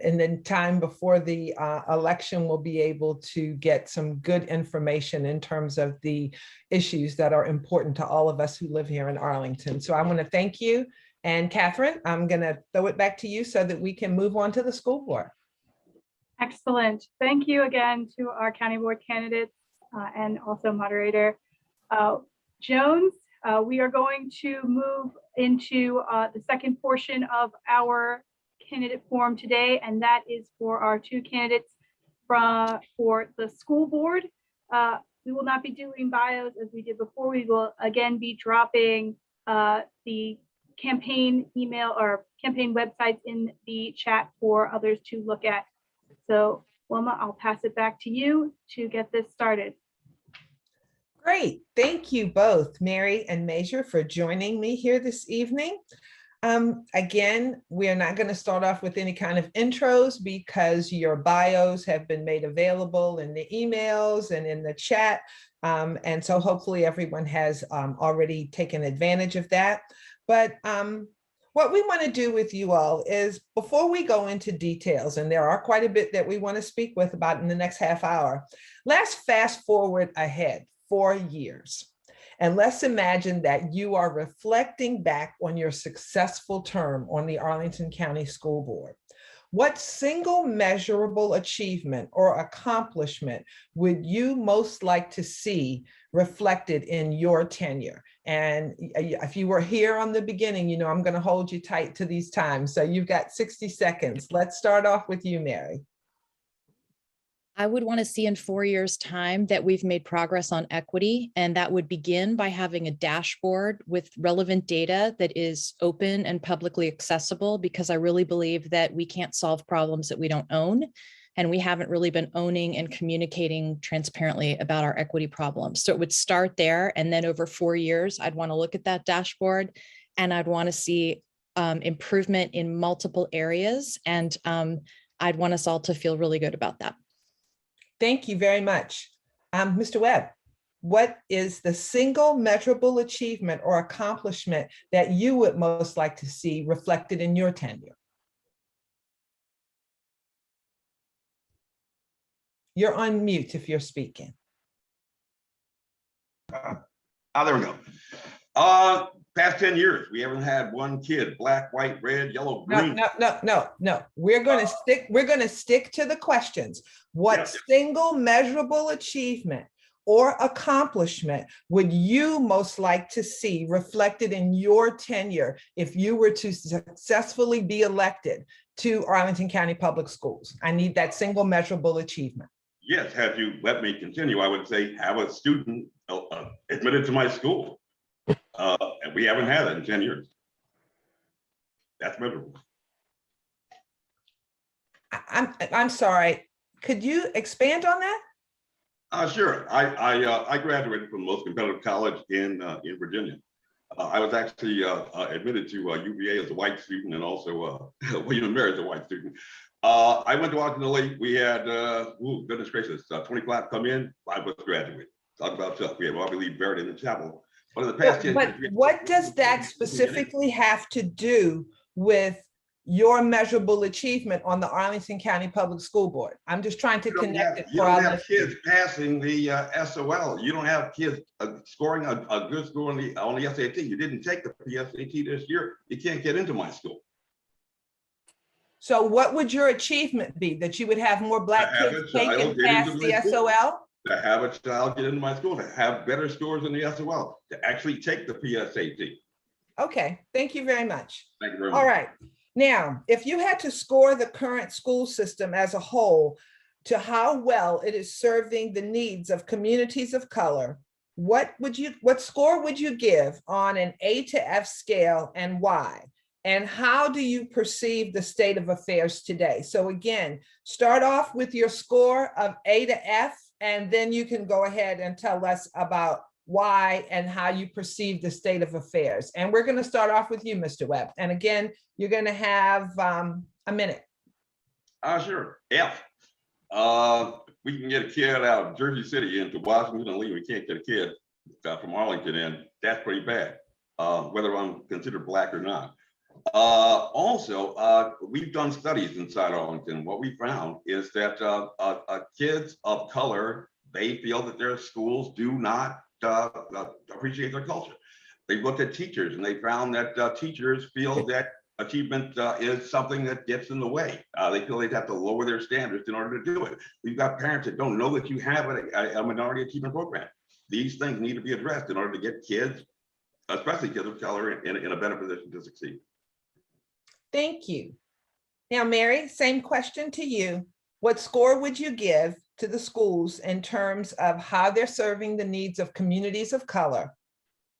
in the time before the election will be able to get some good information in terms of the issues that are important to all of us who live here in Arlington. So I want to thank you. And Catherine, I'm going to throw it back to you so that we can move on to the school board. Excellent. Thank you again to our county board candidates and also moderator Jones. We are going to move into the second portion of our candidate forum today, and that is for our two candidates for the school board. We will not be doing bios as we did before. We will again be dropping the campaign email or campaign websites in the chat for others to look at. So Wilma, I'll pass it back to you to get this started. Great. Thank you both, Mary and Major, for joining me here this evening. Again, we are not going to start off with any kind of intros because your bios have been made available in the emails and in the chat. And so hopefully everyone has already taken advantage of that. But what we want to do with you all is, before we go into details, and there are quite a bit that we want to speak with about in the next half hour, let's fast forward ahead 4 years. And let's imagine that you are reflecting back on your successful term on the Arlington County School Board. What single measurable achievement or accomplishment would you most like to see reflected in your tenure? And if you were here on the beginning, I'm going to hold you tight to these times. So you've got 60 seconds. Let's start off with you, Mary. I would want to see in 4 years' time that we've made progress on equity, and that would begin by having a dashboard with relevant data that is open and publicly accessible, because I really believe that we can't solve problems that we don't own, and we haven't really been owning and communicating transparently about our equity problems. So it would start there, and then over 4 years, I'd want to look at that dashboard, and I'd want to see improvement in multiple areas, and I'd want us all to feel really good about that. Thank you very much. Mr. Webb, what is the single measurable achievement or accomplishment that you would most like to see reflected in your tenure? You're on mute if you're speaking. There we go. Past 10 years, we haven't had one kid, black, white, red, yellow, green. No. We're going to stick to the questions. What single measurable achievement or accomplishment would you most like to see reflected in your tenure if you were to successfully be elected to Arlington County Public Schools? I need that single measurable achievement. Yes, had you let me continue, I would say have a student admitted to my school. And we haven't had it in 10 years. That's memorable. I'm sorry. Could you expand on that? Sure. I graduated from the most competitive college in Virginia. I was actually admitted to UVA as a white student, and also William & Mary as a white student. I went to Washington late. We had, goodness gracious, 25 come in, 5 of us graduated. talk about we have all believe buried in the chapel. But in the past 10 But years, what does that specifically have to do with your measurable achievement on the Arlington County Public School Board? I'm just trying to connect it you for don't our have listeners. kids passing the SOL. You don't have kids scoring a good score on the SAT. You didn't take the PSAT this year. You can't get into my school. So what would your achievement be? That you would have more Black To have kids a take child and get pass into the my school. SOL? To have a child get into my school, to have better scores in the SOL, to actually take the PSAT. Okay, thank you very much. Thank you very much. All right. Now, if you had to score the current school system as a whole to how well it is serving the needs of communities of color, what score would you give on an A to F scale and why? And how do you perceive the state of affairs today? So again, start off with your score of A to F, and then you can go ahead and tell us about why and how you perceive the state of affairs. And we're going to start off with you, Mr. Webb. And again, you're going to have a minute. Sure. F. We can get a kid out of Jersey City into Washington and leave. We can't get a kid from Arlington in. That's pretty bad, whether I'm considered Black or not. Also, we've done studies inside Arlington. What we found is that kids of color, they feel that their schools do not appreciate their culture. They looked at teachers and they found that teachers feel that achievement is something that gets in the way. They feel they'd have to lower their standards in order to do it. We've got parents that don't know that you have a minority achievement program. These things need to be addressed in order to get kids, especially kids of color, in a better position to succeed. Thank you. Now, Mary, same question to you. What score would you give to the schools in terms of how they're serving the needs of communities of color,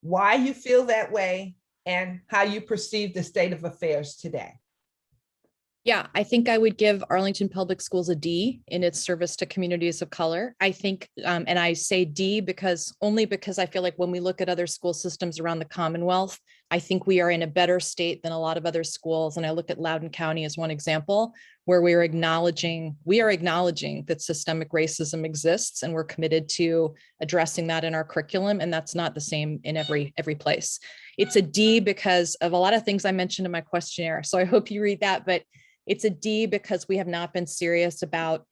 why you feel that way, and how you perceive the state of affairs today? Yeah, I think I would give Arlington Public Schools a D in its service to communities of color. I think, and I say D only because I feel like when we look at other school systems around the Commonwealth, I think we are in a better state than a lot of other schools. And I look at Loudoun County as one example where we are acknowledging that systemic racism exists, and we're committed to addressing that in our curriculum. And that's not the same in every place. It's a D because of a lot of things I mentioned in my questionnaire. So I hope you read that, but it's a D because we have not been serious about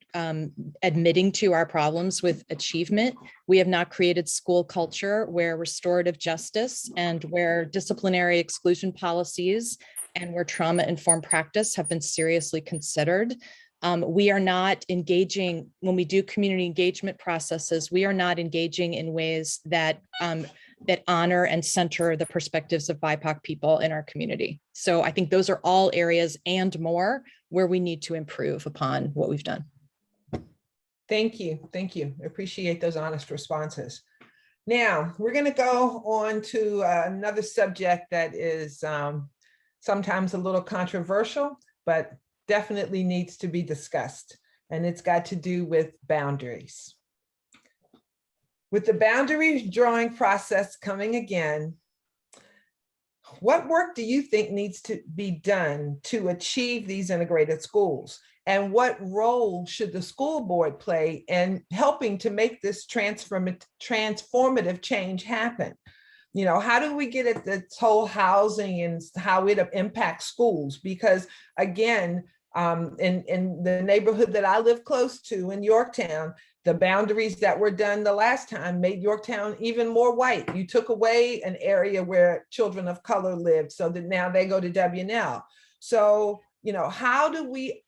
admitting to our problems with achievement. We have not created school culture where restorative justice and where disciplinary exclusion policies and where trauma-informed practice have been seriously considered. We are not engaging, when we do community engagement processes, we are not engaging in ways that honor and center the perspectives of BIPOC people in our community. So I think those are all areas and more where we need to improve upon what we've done. Thank you. Thank you. I appreciate those honest responses. Now, we're going to go on to another subject that is sometimes a little controversial, but definitely needs to be discussed. And it's got to do with boundaries. With the boundary drawing process coming again, what work do you think needs to be done to achieve these integrated schools? And what role should the school board play in helping to make this transformative change happen? You know, how do we get at this whole housing and how it impacts schools? Because again, in the neighborhood that I live close to in Yorktown, the boundaries that were done the last time made Yorktown even more white. You took away an area where children of color lived so that now they go to W&L. So, you know, how do we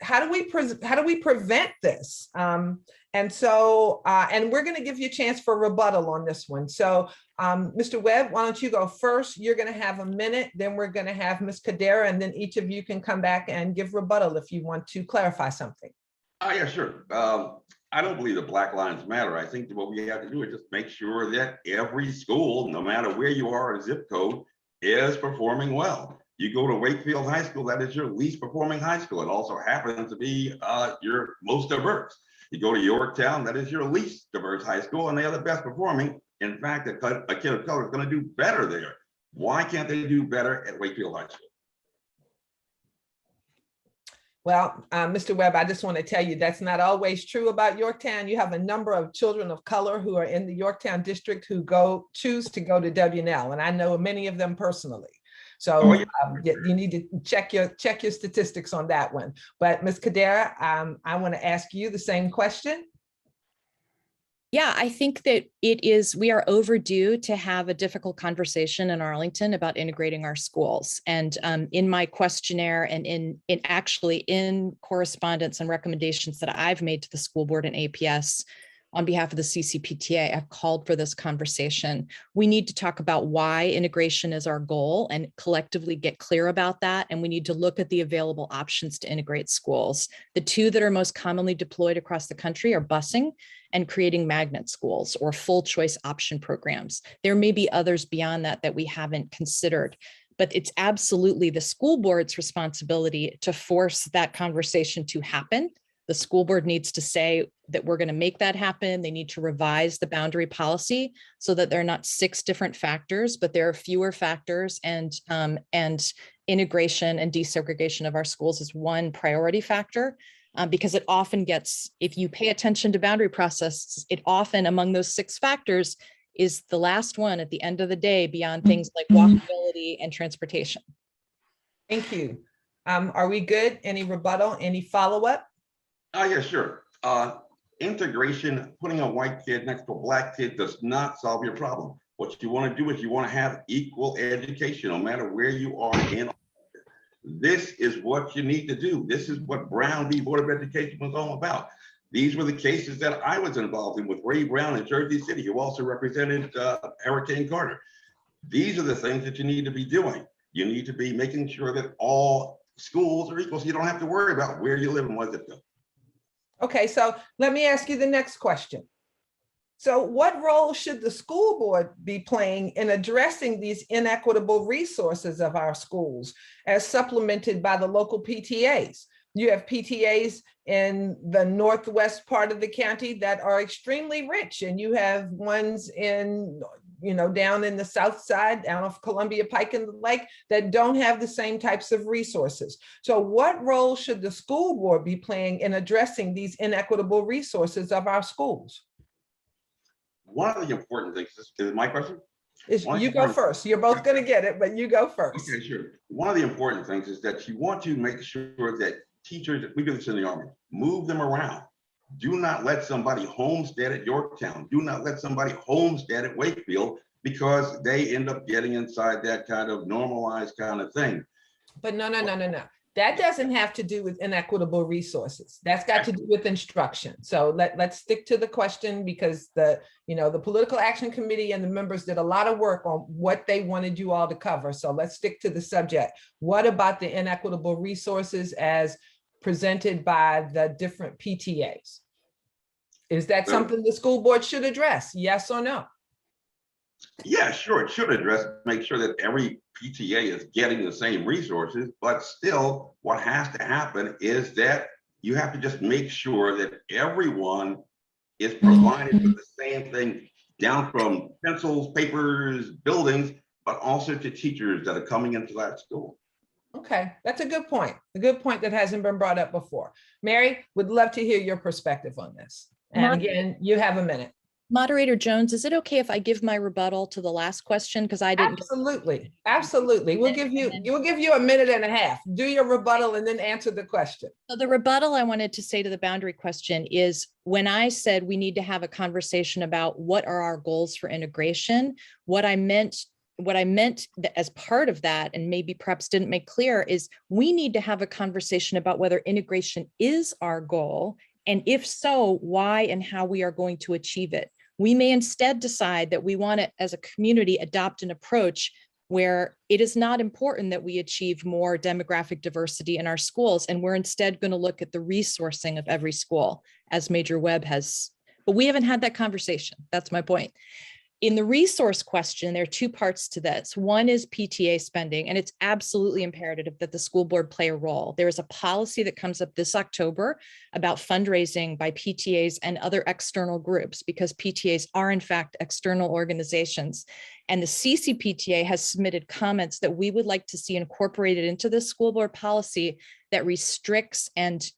prevent this? And we're going to give you a chance for rebuttal on this one. So, Mr. Webb, why don't you go first? You're going to have a minute, then we're going to have Ms. Kadera, and then each of you can come back and give rebuttal if you want to clarify something. Yeah, sure. I don't believe that Black Lives Matter. I think that what we have to do is just make sure that every school, no matter where you are in a zip code, is performing well. You go to Wakefield High School, that is your least performing high school. It also happens to be your most diverse. You go to Yorktown, that is your least diverse high school, and they are the best performing. In fact, a kid of color is going to do better there. Why can't they do better at Wakefield High School? Well, Mr. Webb, I just want to tell you that's not always true about Yorktown. You have a number of children of color who are in the Yorktown district who choose to go to WNL, and I know many of them personally. So you need to check your statistics on that one. But Ms. Kadera, I want to ask you the same question. Yeah, I think that we are overdue to have a difficult conversation in Arlington about integrating our schools. And in my questionnaire and in correspondence and recommendations that I've made to the school board and APS on behalf of the CCPTA, I've called for this conversation. We need to talk about why integration is our goal and collectively get clear about that. And we need to look at the available options to integrate schools. The two that are most commonly deployed across the country are busing and creating magnet schools or full choice option programs. There may be others beyond that we haven't considered, but it's absolutely the school board's responsibility to force that conversation to happen. The school board needs to say that we're going to make that happen. They need to revise the boundary policy so that there are not 6 different factors, but there are fewer factors, and integration and desegregation of our schools is one priority factor. Because it often gets, if you pay attention to boundary processes, it often among those 6 factors is the last one at the end of the day beyond things like walkability and transportation. Thank you. Are we good? Any rebuttal, any follow-up? Yeah, sure. Integration, putting a white kid next to a black kid does not solve your problem. What you want to do is you want to have equal education, no matter where you are in. This is what you need to do. This is what Brown v. Board of Education was all about. These were the cases that I was involved in with Ray Brown in Jersey City, who also represented Hurricane Carter. These are the things that you need to be doing. You need to be making sure that all schools are equal, so you don't have to worry about where you live and what zip code. Okay, so let me ask you the next question. So what role should the school board be playing in addressing these inequitable resources of our schools as supplemented by the local PTAs? You have PTAs in the northwest part of the county that are extremely rich, and you have ones in, down in the south side, down off Columbia Pike and the Lake, that don't have the same types of resources. So what role should the school board be playing in addressing these inequitable resources of our schools? One of the important things, is my question? You go first. You're both going to get it, but you go first. Okay, sure. One of the important things is that you want to make sure that teachers, we do this in the Army, move them around. Do not let somebody homestead at Yorktown. Do not let somebody homestead at Wakefield, because they end up getting inside that kind of normalized kind of thing. But no. That doesn't have to do with inequitable resources. That's got to do with instruction. So let's stick to the question, because the Political Action Committee and the members did a lot of work on what they wanted you all to cover. So let's stick to the subject. What about the inequitable resources as presented by the different PTAs? Is that something the school board should address? Yes or no? Yeah, sure. It should address, make sure that every PTA is getting the same resources, but still what has to happen is that you have to just make sure that everyone is provided with the same thing, down from pencils, papers, buildings, but also to teachers that are coming into that school. Okay, that's a good point. A good point that hasn't been brought up before. Mary, would love to hear your perspective on this. And again, you have a minute. Moderator Jones, is it okay if I give my rebuttal to the last question? Because I didn't. Absolutely. We'll give you a minute and a half. Do your rebuttal and then answer the question. So the rebuttal I wanted to say to the boundary question is, when I said we need to have a conversation about what are our goals for integration, what I meant as part of that, and maybe perhaps didn't make clear, is we need to have a conversation about whether integration is our goal, and if so, why and how we are going to achieve it. We may instead decide that we want to, as a community, adopt an approach where it is not important that we achieve more demographic diversity in our schools, and we're instead going to look at the resourcing of every school, as Major Webb has. But we haven't had that conversation. That's my point. In the resource question, there are two parts to this. One is PTA spending, and it's absolutely imperative that the school board play a role. There is a policy that comes up this October about fundraising by PTAs and other external groups, because PTAs are in fact external organizations. And the CCPTA has submitted comments that we would like to see incorporated into the school board policy that restricts and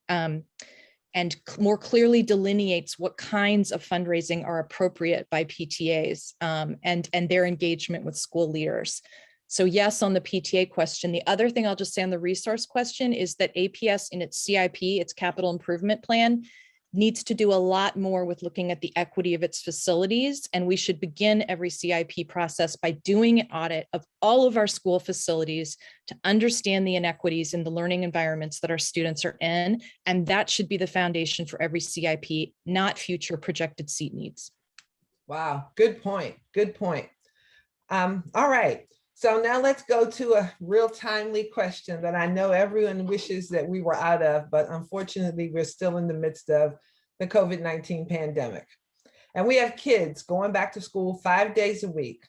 more clearly delineates what kinds of fundraising are appropriate by PTAs and their engagement with school leaders. So yes, on the PTA question. The other thing I'll just say on the resource question is that APS in its CIP, its capital improvement plan, needs to do a lot more with looking at the equity of its facilities. And we should begin every CIP process by doing an audit of all of our school facilities to understand the inequities in the learning environments that our students are in. And that should be the foundation for every CIP, not future projected seat needs. Wow, good point. Good point. All right. So now let's go to a real timely question that I know everyone wishes that we were out of, but unfortunately we're still in the midst of the COVID-19 pandemic. And we have kids going back to school 5 days a week.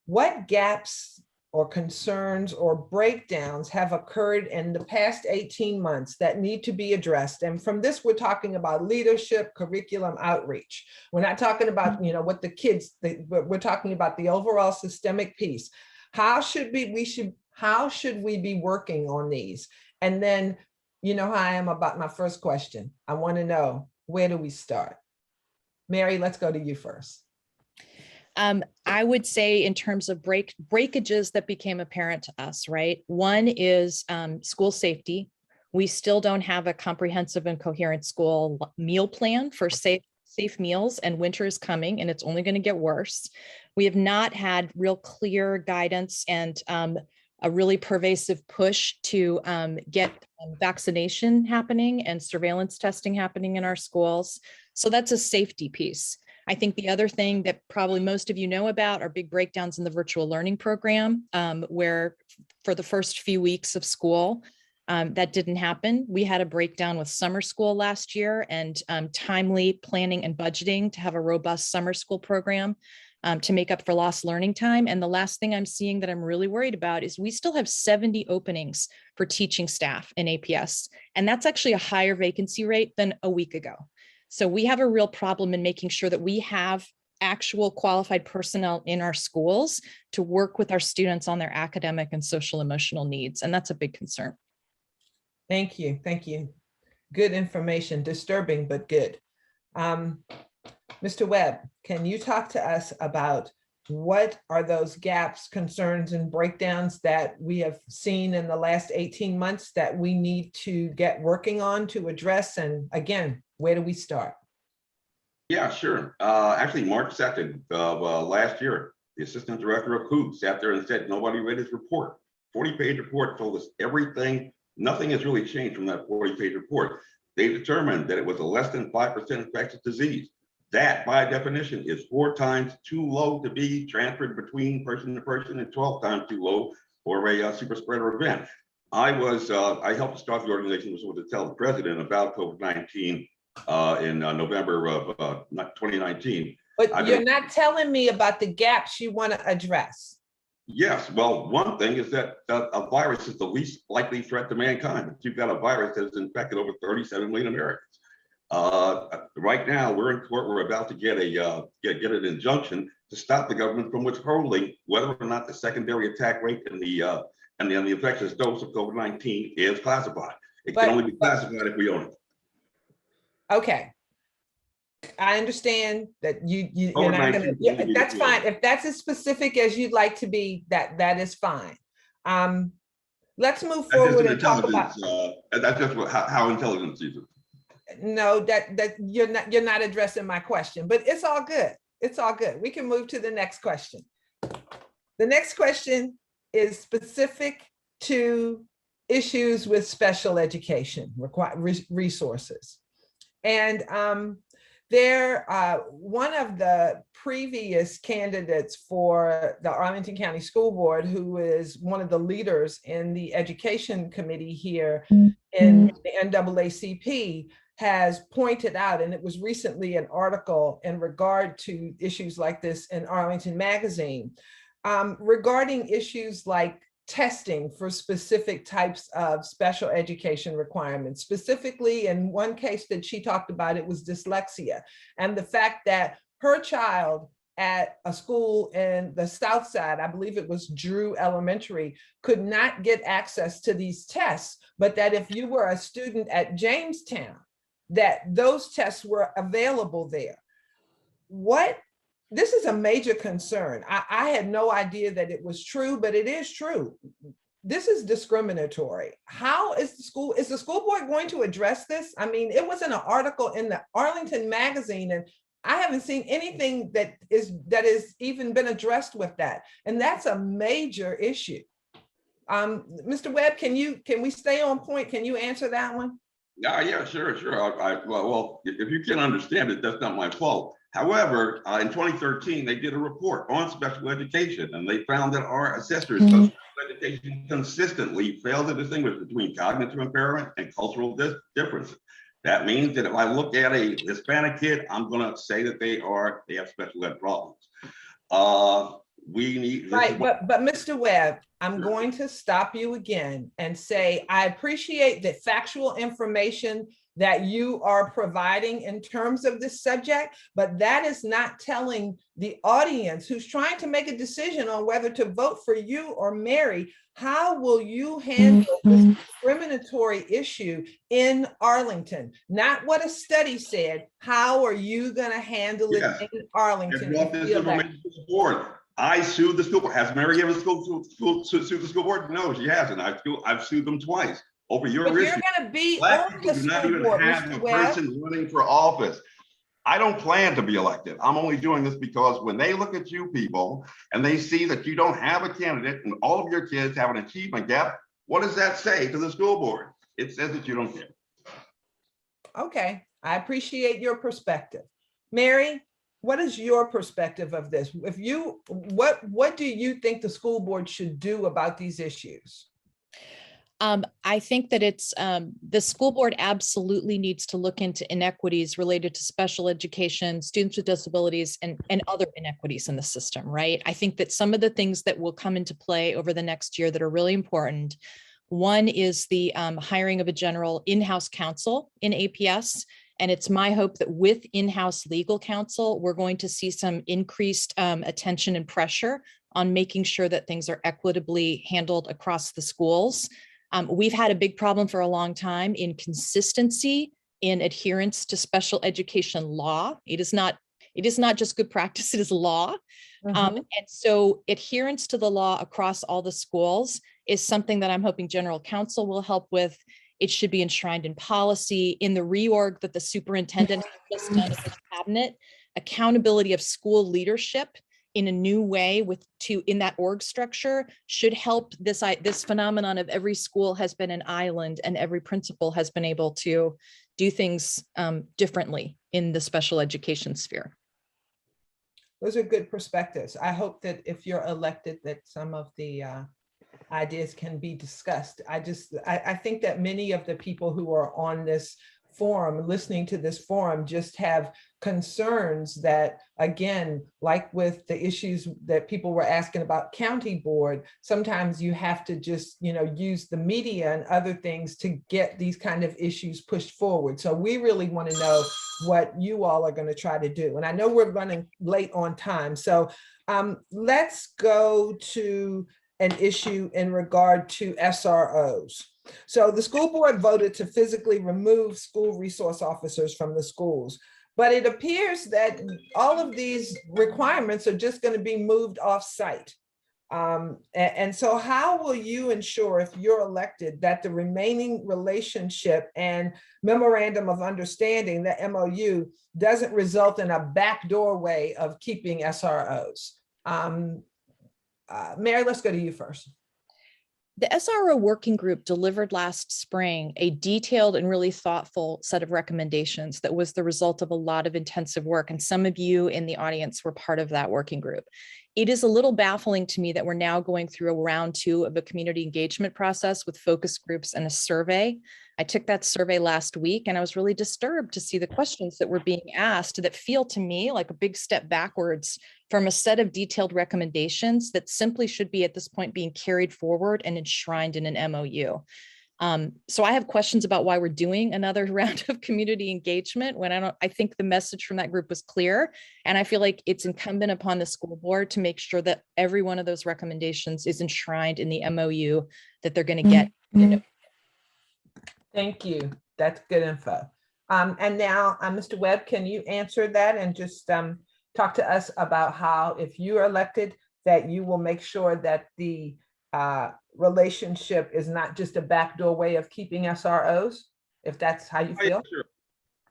What gaps or concerns or breakdowns have occurred in the past 18 months that need to be addressed? And from this, we're talking about leadership, curriculum, outreach. We're not talking about, what the kids, we're talking about the overall systemic piece. How should we be working on these? And then, you know how I am about my first question. I want to know, where do we start? Mary, let's go to you first. I would say in terms of breakages that became apparent to us, right? One is school safety. We still don't have a comprehensive and coherent school meal plan for safe meals, and winter is coming and it's only going to get worse. We have not had real clear guidance and a really pervasive push to get vaccination happening and surveillance testing happening in our schools. So that's a safety piece. I think the other thing that probably most of you know about are big breakdowns in the virtual learning program, where for the first few weeks of school, that didn't happen. We had a breakdown with summer school last year and timely planning and budgeting to have a robust summer school program to make up for lost learning time. And the last thing I'm seeing that I'm really worried about is we still have 70 openings for teaching staff in APS. And that's actually a higher vacancy rate than a week ago. So we have a real problem in making sure that we have actual qualified personnel in our schools to work with our students on their academic and social emotional needs. And that's a big concern. Thank you. Thank you. Good information, disturbing, but good. Mr. Webb, can you talk to us about what are those gaps, concerns, and breakdowns that we have seen in the last 18 months that we need to get working on to address? And again, where do we start? Yeah, sure. Actually, March 2nd of last year, the assistant director of COOP sat there and said, nobody read his report. 40-page report told us everything. Nothing has really changed from that 40-page report. They determined that it was a less than 5% infectious disease. That, by definition, is 4 times too low to be transferred between person to person and 12 times too low for a super spreader event. I helped start the organization, was able to tell the president about COVID-19 in November of 2019. But you're not telling me about the gaps you want to address. Yes, well, one thing is that a virus is the least likely threat to mankind. You've got a virus that has infected over 37 million Americans. Right now, we're in court. We're about to get an injunction to stop the government from withholding whether or not the secondary attack rate and the infectious dose of COVID-19 is classified. It can only be classified if we own it. Okay. I understand that you're not gonna, yeah, that's fine. If that's as specific as you'd like to be, that is fine. Let's move forward and talk about. That's just how intelligence sees it. No, that you're not addressing my question, but it's all good. It's all good. We can move to the next question. The next question is specific to issues with special education resources. And one of the previous candidates for the Arlington County School Board, who is one of the leaders in the education committee here in the NAACP, has pointed out, and it was recently an article in regard to issues like this in Arlington Magazine, regarding issues like testing for specific types of special education requirements. Specifically, in one case that she talked about, it was dyslexia, and the fact that her child at a school in the South Side, I believe it was Drew Elementary, could not get access to these tests, but that if you were a student at Jamestown, that those tests were available there. This is a major concern. I had no idea that it was true, but it is true. This is discriminatory. How is the school board going to address this? I mean, it was in an article in the Arlington Magazine, and I haven't seen anything that has even been addressed with that. And that's a major issue. Mr. Webb, can we stay on point? Can you answer that one? Yeah, sure. Well, if you can understand it, that's not my fault. However, in 2013, they did a report on special education, and they found that our assessors of special education consistently fail to distinguish between cognitive impairment and cultural differences. That means that if I look at a Hispanic kid, I'm going to say that they have special ed problems. But Mr. Webb, I'm going to stop you again and say, I appreciate the factual information that you are providing in terms of this subject, but that is not telling the audience who's trying to make a decision on whether to vote for you or Mary, how will you handle this discriminatory issue in Arlington? Not what a study said, how are you gonna handle it in Arlington? I sued the school board. Has Mary ever sued the school board? No, she hasn't. I've sued them twice over your issue. You're going to be on the school board, Mr. Webb. Person running for office. I don't plan to be elected. I'm only doing this because when they look at you people and they see that you don't have a candidate and all of your kids have an achievement gap, what does that say to the school board? It says that you don't care. Okay, I appreciate your perspective. Mary, what is your perspective of this? What do you think the school board should do about these issues? I think that it's the school board absolutely needs to look into inequities related to special education, students with disabilities, and other inequities in the system, right? I think that some of the things that will come into play over the next year that are really important, one is the hiring of a general in-house counsel in APS. And it's my hope that with in-house legal counsel, we're going to see some increased attention and pressure on making sure that things are equitably handled across the schools. We've had a big problem for a long time in consistency in adherence to special education law. It is not just good practice, it is law. And so adherence to the law across all the schools is something that I'm hoping general counsel will help with. It should be enshrined in policy, in the reorg that the superintendent has just done at the cabinet. Accountability of school leadership in a new way in that org structure should help this phenomenon of every school has been an island and every principal has been able to do things differently in the special education sphere. Those are good perspectives. I hope that if you're elected, that some of the ideas can be discussed. I think that many of the people who are on this forum, listening to this forum, just have concerns that, again, like with the issues that people were asking about county board, sometimes you have to just, use the media and other things to get these kind of issues pushed forward. So we really want to know what you all are going to try to do. And I know we're running late on time. So let's go to an issue in regard to SROs. So the school board voted to physically remove school resource officers from the schools, but it appears that all of these requirements are just going to be moved off site. And so how will you ensure, if you're elected, that the remaining relationship and memorandum of understanding, the MOU, doesn't result in a backdoor way of keeping SROs? Mary, let's go to you first. The SRO working group delivered last spring a detailed and really thoughtful set of recommendations that was the result of a lot of intensive work. And some of you in the audience were part of that working group. It is a little baffling to me that we're now going through a round 2 of a community engagement process with focus groups and a survey. I took that survey last week and I was really disturbed to see the questions that were being asked that feel to me like a big step backwards from a set of detailed recommendations that simply should be at this point being carried forward and enshrined in an MOU. So I have questions about why we're doing another round of community engagement when I think the message from that group was clear. And I feel like it's incumbent upon the school board to make sure that every one of those recommendations is enshrined in the MOU that they're going to get. Thank you. That's good info. And now, Mr. Webb, can you answer that and just talk to us about how, if you are elected, that you will make sure that the relationship is not just a backdoor way of keeping SROs, if that's how you feel?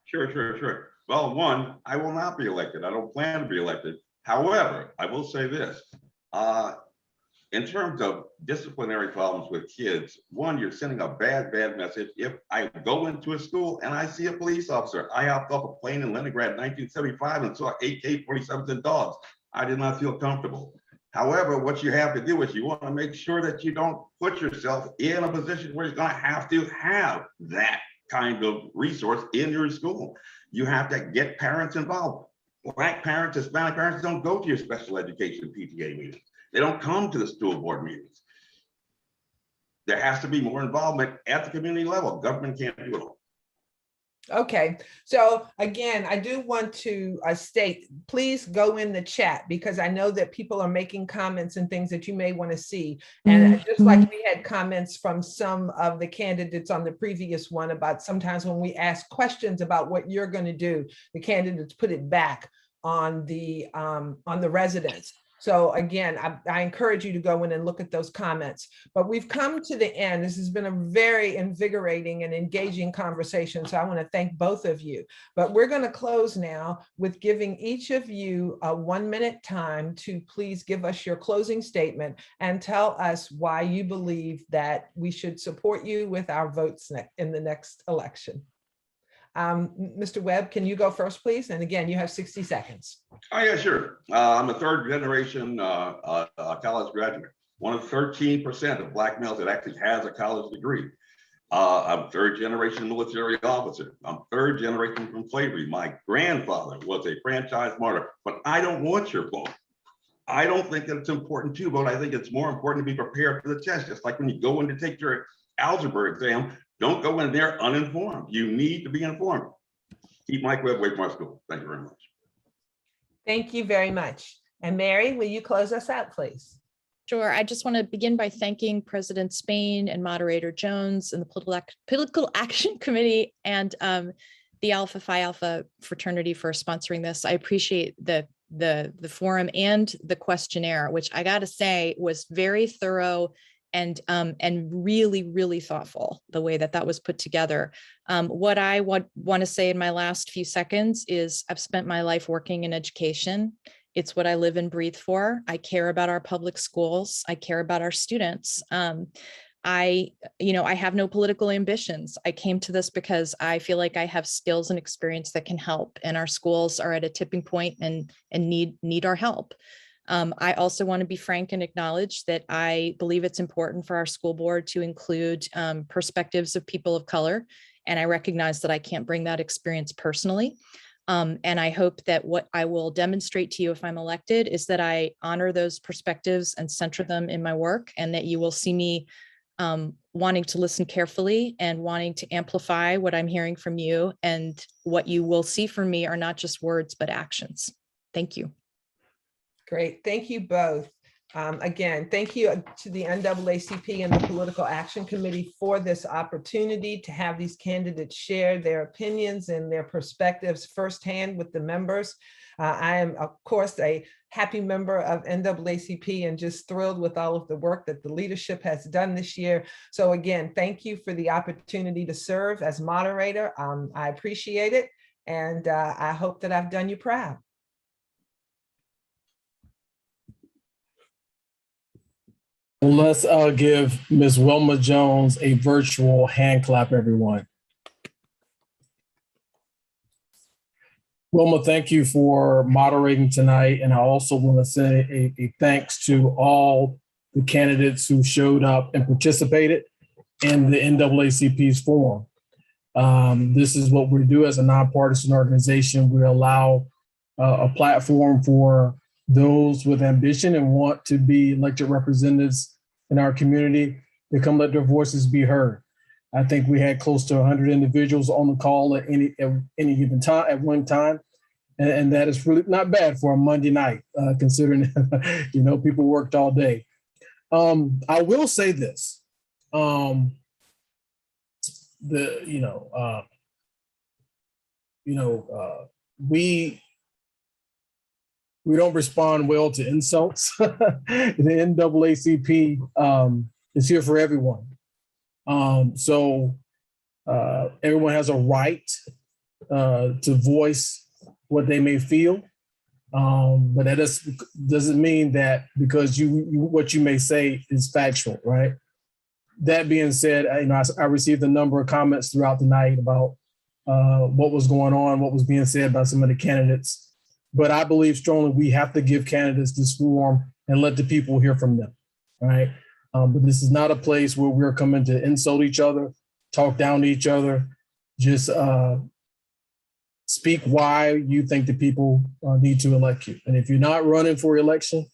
Sure. Well, one, I will not be elected. I don't plan to be elected. However, I will say this. In terms of disciplinary problems with kids, one, you're sending a bad message. If I go into a school and I see a police officer, I hopped off a plane in Leningrad in 1975 and saw AK-47s and dogs. I did not feel comfortable. However, what you have to do is you want to make sure that you don't put yourself in a position where you're going to have that kind of resource in your school. You have to get parents involved. Black parents, Hispanic parents don't go to your special education PTA meetings. They don't come to the school board meetings. There has to be more involvement at the community level. Government can't do it all. Okay, so again, I do want to state, please go in the chat because I know that people are making comments and things that you may want to see. And just like we had comments from some of the candidates on the previous one about sometimes when we ask questions about what you're going to do, the candidates put it back on the residents. So again, I encourage you to go in and look at those comments. But we've come to the end. This has been a very invigorating and engaging conversation. So I want to thank both of you. But we're going to close now with giving each of you a 1-minute time to please give us your closing statement and tell us why you believe that we should support you with our votes in the next election. Mr. Webb, can you go first, please? And again, you have 60 seconds. Oh, yeah, sure. I'm a third generation college graduate, one of 13% of Black males that actually has a college degree. I'm third generation military officer. I'm third generation from slavery. My grandfather was a franchise martyr, but I don't want your vote. I don't think that it's important to vote. I think it's more important to be prepared for the test. Just like when you go in to take your algebra exam, don't go in there uninformed. You need to be informed. Keep Mike Webb away from our school. Thank you very much. Thank you very much. And Mary, will you close us out, please? Sure. I just want to begin by thanking President Spain and Moderator Jones and the Political Action Committee and the Alpha Phi Alpha fraternity for sponsoring this. I appreciate the forum and the questionnaire, which I got to say was very thorough and really, really thoughtful, the way that was put together. What I want to say in my last few seconds is I've spent my life working in education. It's what I live and breathe for. I care about our public schools. I care about our students. I have no political ambitions. I came to this because I feel like I have skills and experience that can help, and our schools are at a tipping point and need our help. I also want to be frank and acknowledge that I believe it's important for our school board to include perspectives of people of color. And I recognize that I can't bring that experience personally. And I hope that what I will demonstrate to you if I'm elected is that I honor those perspectives and center them in my work, and that you will see me wanting to listen carefully and wanting to amplify what I'm hearing from you. And what you will see from me are not just words, but actions. Thank you. Great. Thank you both. Again, thank you to the NAACP and the Political Action Committee for this opportunity to have these candidates share their opinions and their perspectives firsthand with the members. I am, of course, a happy member of NAACP and just thrilled with all of the work that the leadership has done this year. So again, thank you for the opportunity to serve as moderator. I appreciate it. And I hope that I've done you proud. Let's give Ms. Wilma Jones a virtual hand clap, everyone. Wilma, thank you for moderating tonight. And I also want to say a thanks to all the candidates who showed up and participated in the NAACP's forum. This is what we do as a nonpartisan organization. We allow a platform for those with ambition and want to be elected representatives in our community to come let their voices be heard. I think we had close to 100 individuals on the call at any given time at one time. And that is really not bad for a Monday night, considering, people worked all day. I will say this, we don't respond well to insults. The NAACP is here for everyone. So everyone has a right to voice what they may feel. But that doesn't mean that because what you may say is factual, right? That being said, I received a number of comments throughout the night about what was going on, what was being said by some of the candidates. But I believe strongly we have to give candidates this forum and let the people hear from them, right? But this is not a place where we're coming to insult each other, talk down to each other. Just speak why you think the people need to elect you. And if you're not running for election,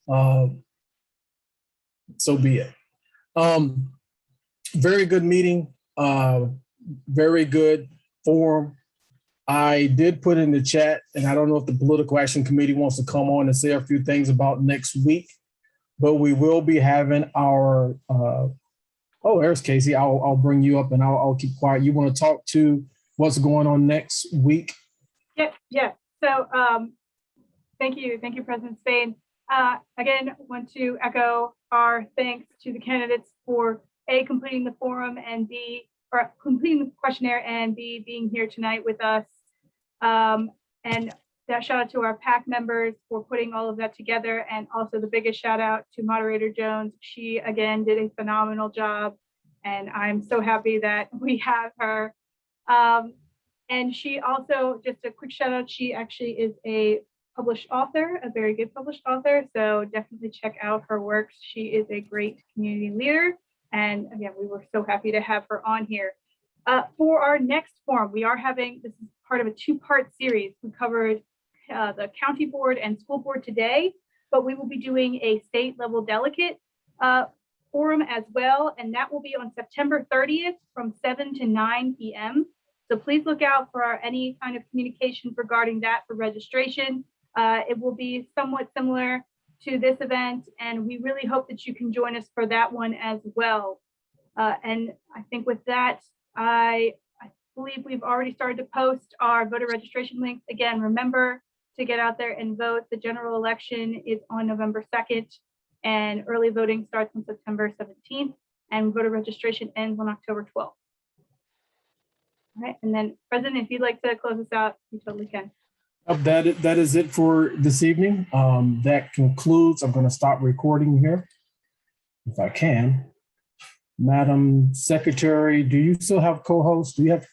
so be it. Very good meeting, very good forum. I did put in the chat, and I don't know if the Political Action Committee wants to come on and say a few things about next week, but we will be having our, there's Casey. I'll bring you up and I'll keep quiet. You want to talk to what's going on next week? Yeah. So thank you, President Spain. Again, want to echo our thanks to the candidates for A, completing the forum, and B, or completing the questionnaire, and B, being here tonight with us. And that shout out to our PAC members for putting all of that together. And also the biggest shout out to Moderator Jones. She, again, did a phenomenal job. And I'm so happy that we have her. And she also, just a quick shout out, she actually is a published author, a very good published author. So definitely check out her works. She is a great community leader. And again, we were so happy to have her on here. For our next forum, we are having, this is part of a two-part series. We covered the county board and school board today, but we will be doing a state level delegate forum as well. And that will be on September 30th from 7 to 9 p.m. So please look out for any kind of communication regarding that for registration. It will be somewhat similar to this event, and we really hope that you can join us for that one as well. And I think with that, I believe we've already started to post our voter registration links. Again, remember to get out there and vote. The general election is on November 2nd, and early voting starts on September 17th, and voter registration ends on October 12th. All right, and then President, if you'd like to close us out, you totally can. That is it for this evening. That concludes. I'm going to stop recording here if I can. Madam Secretary, do you still have co-hosts? Do you have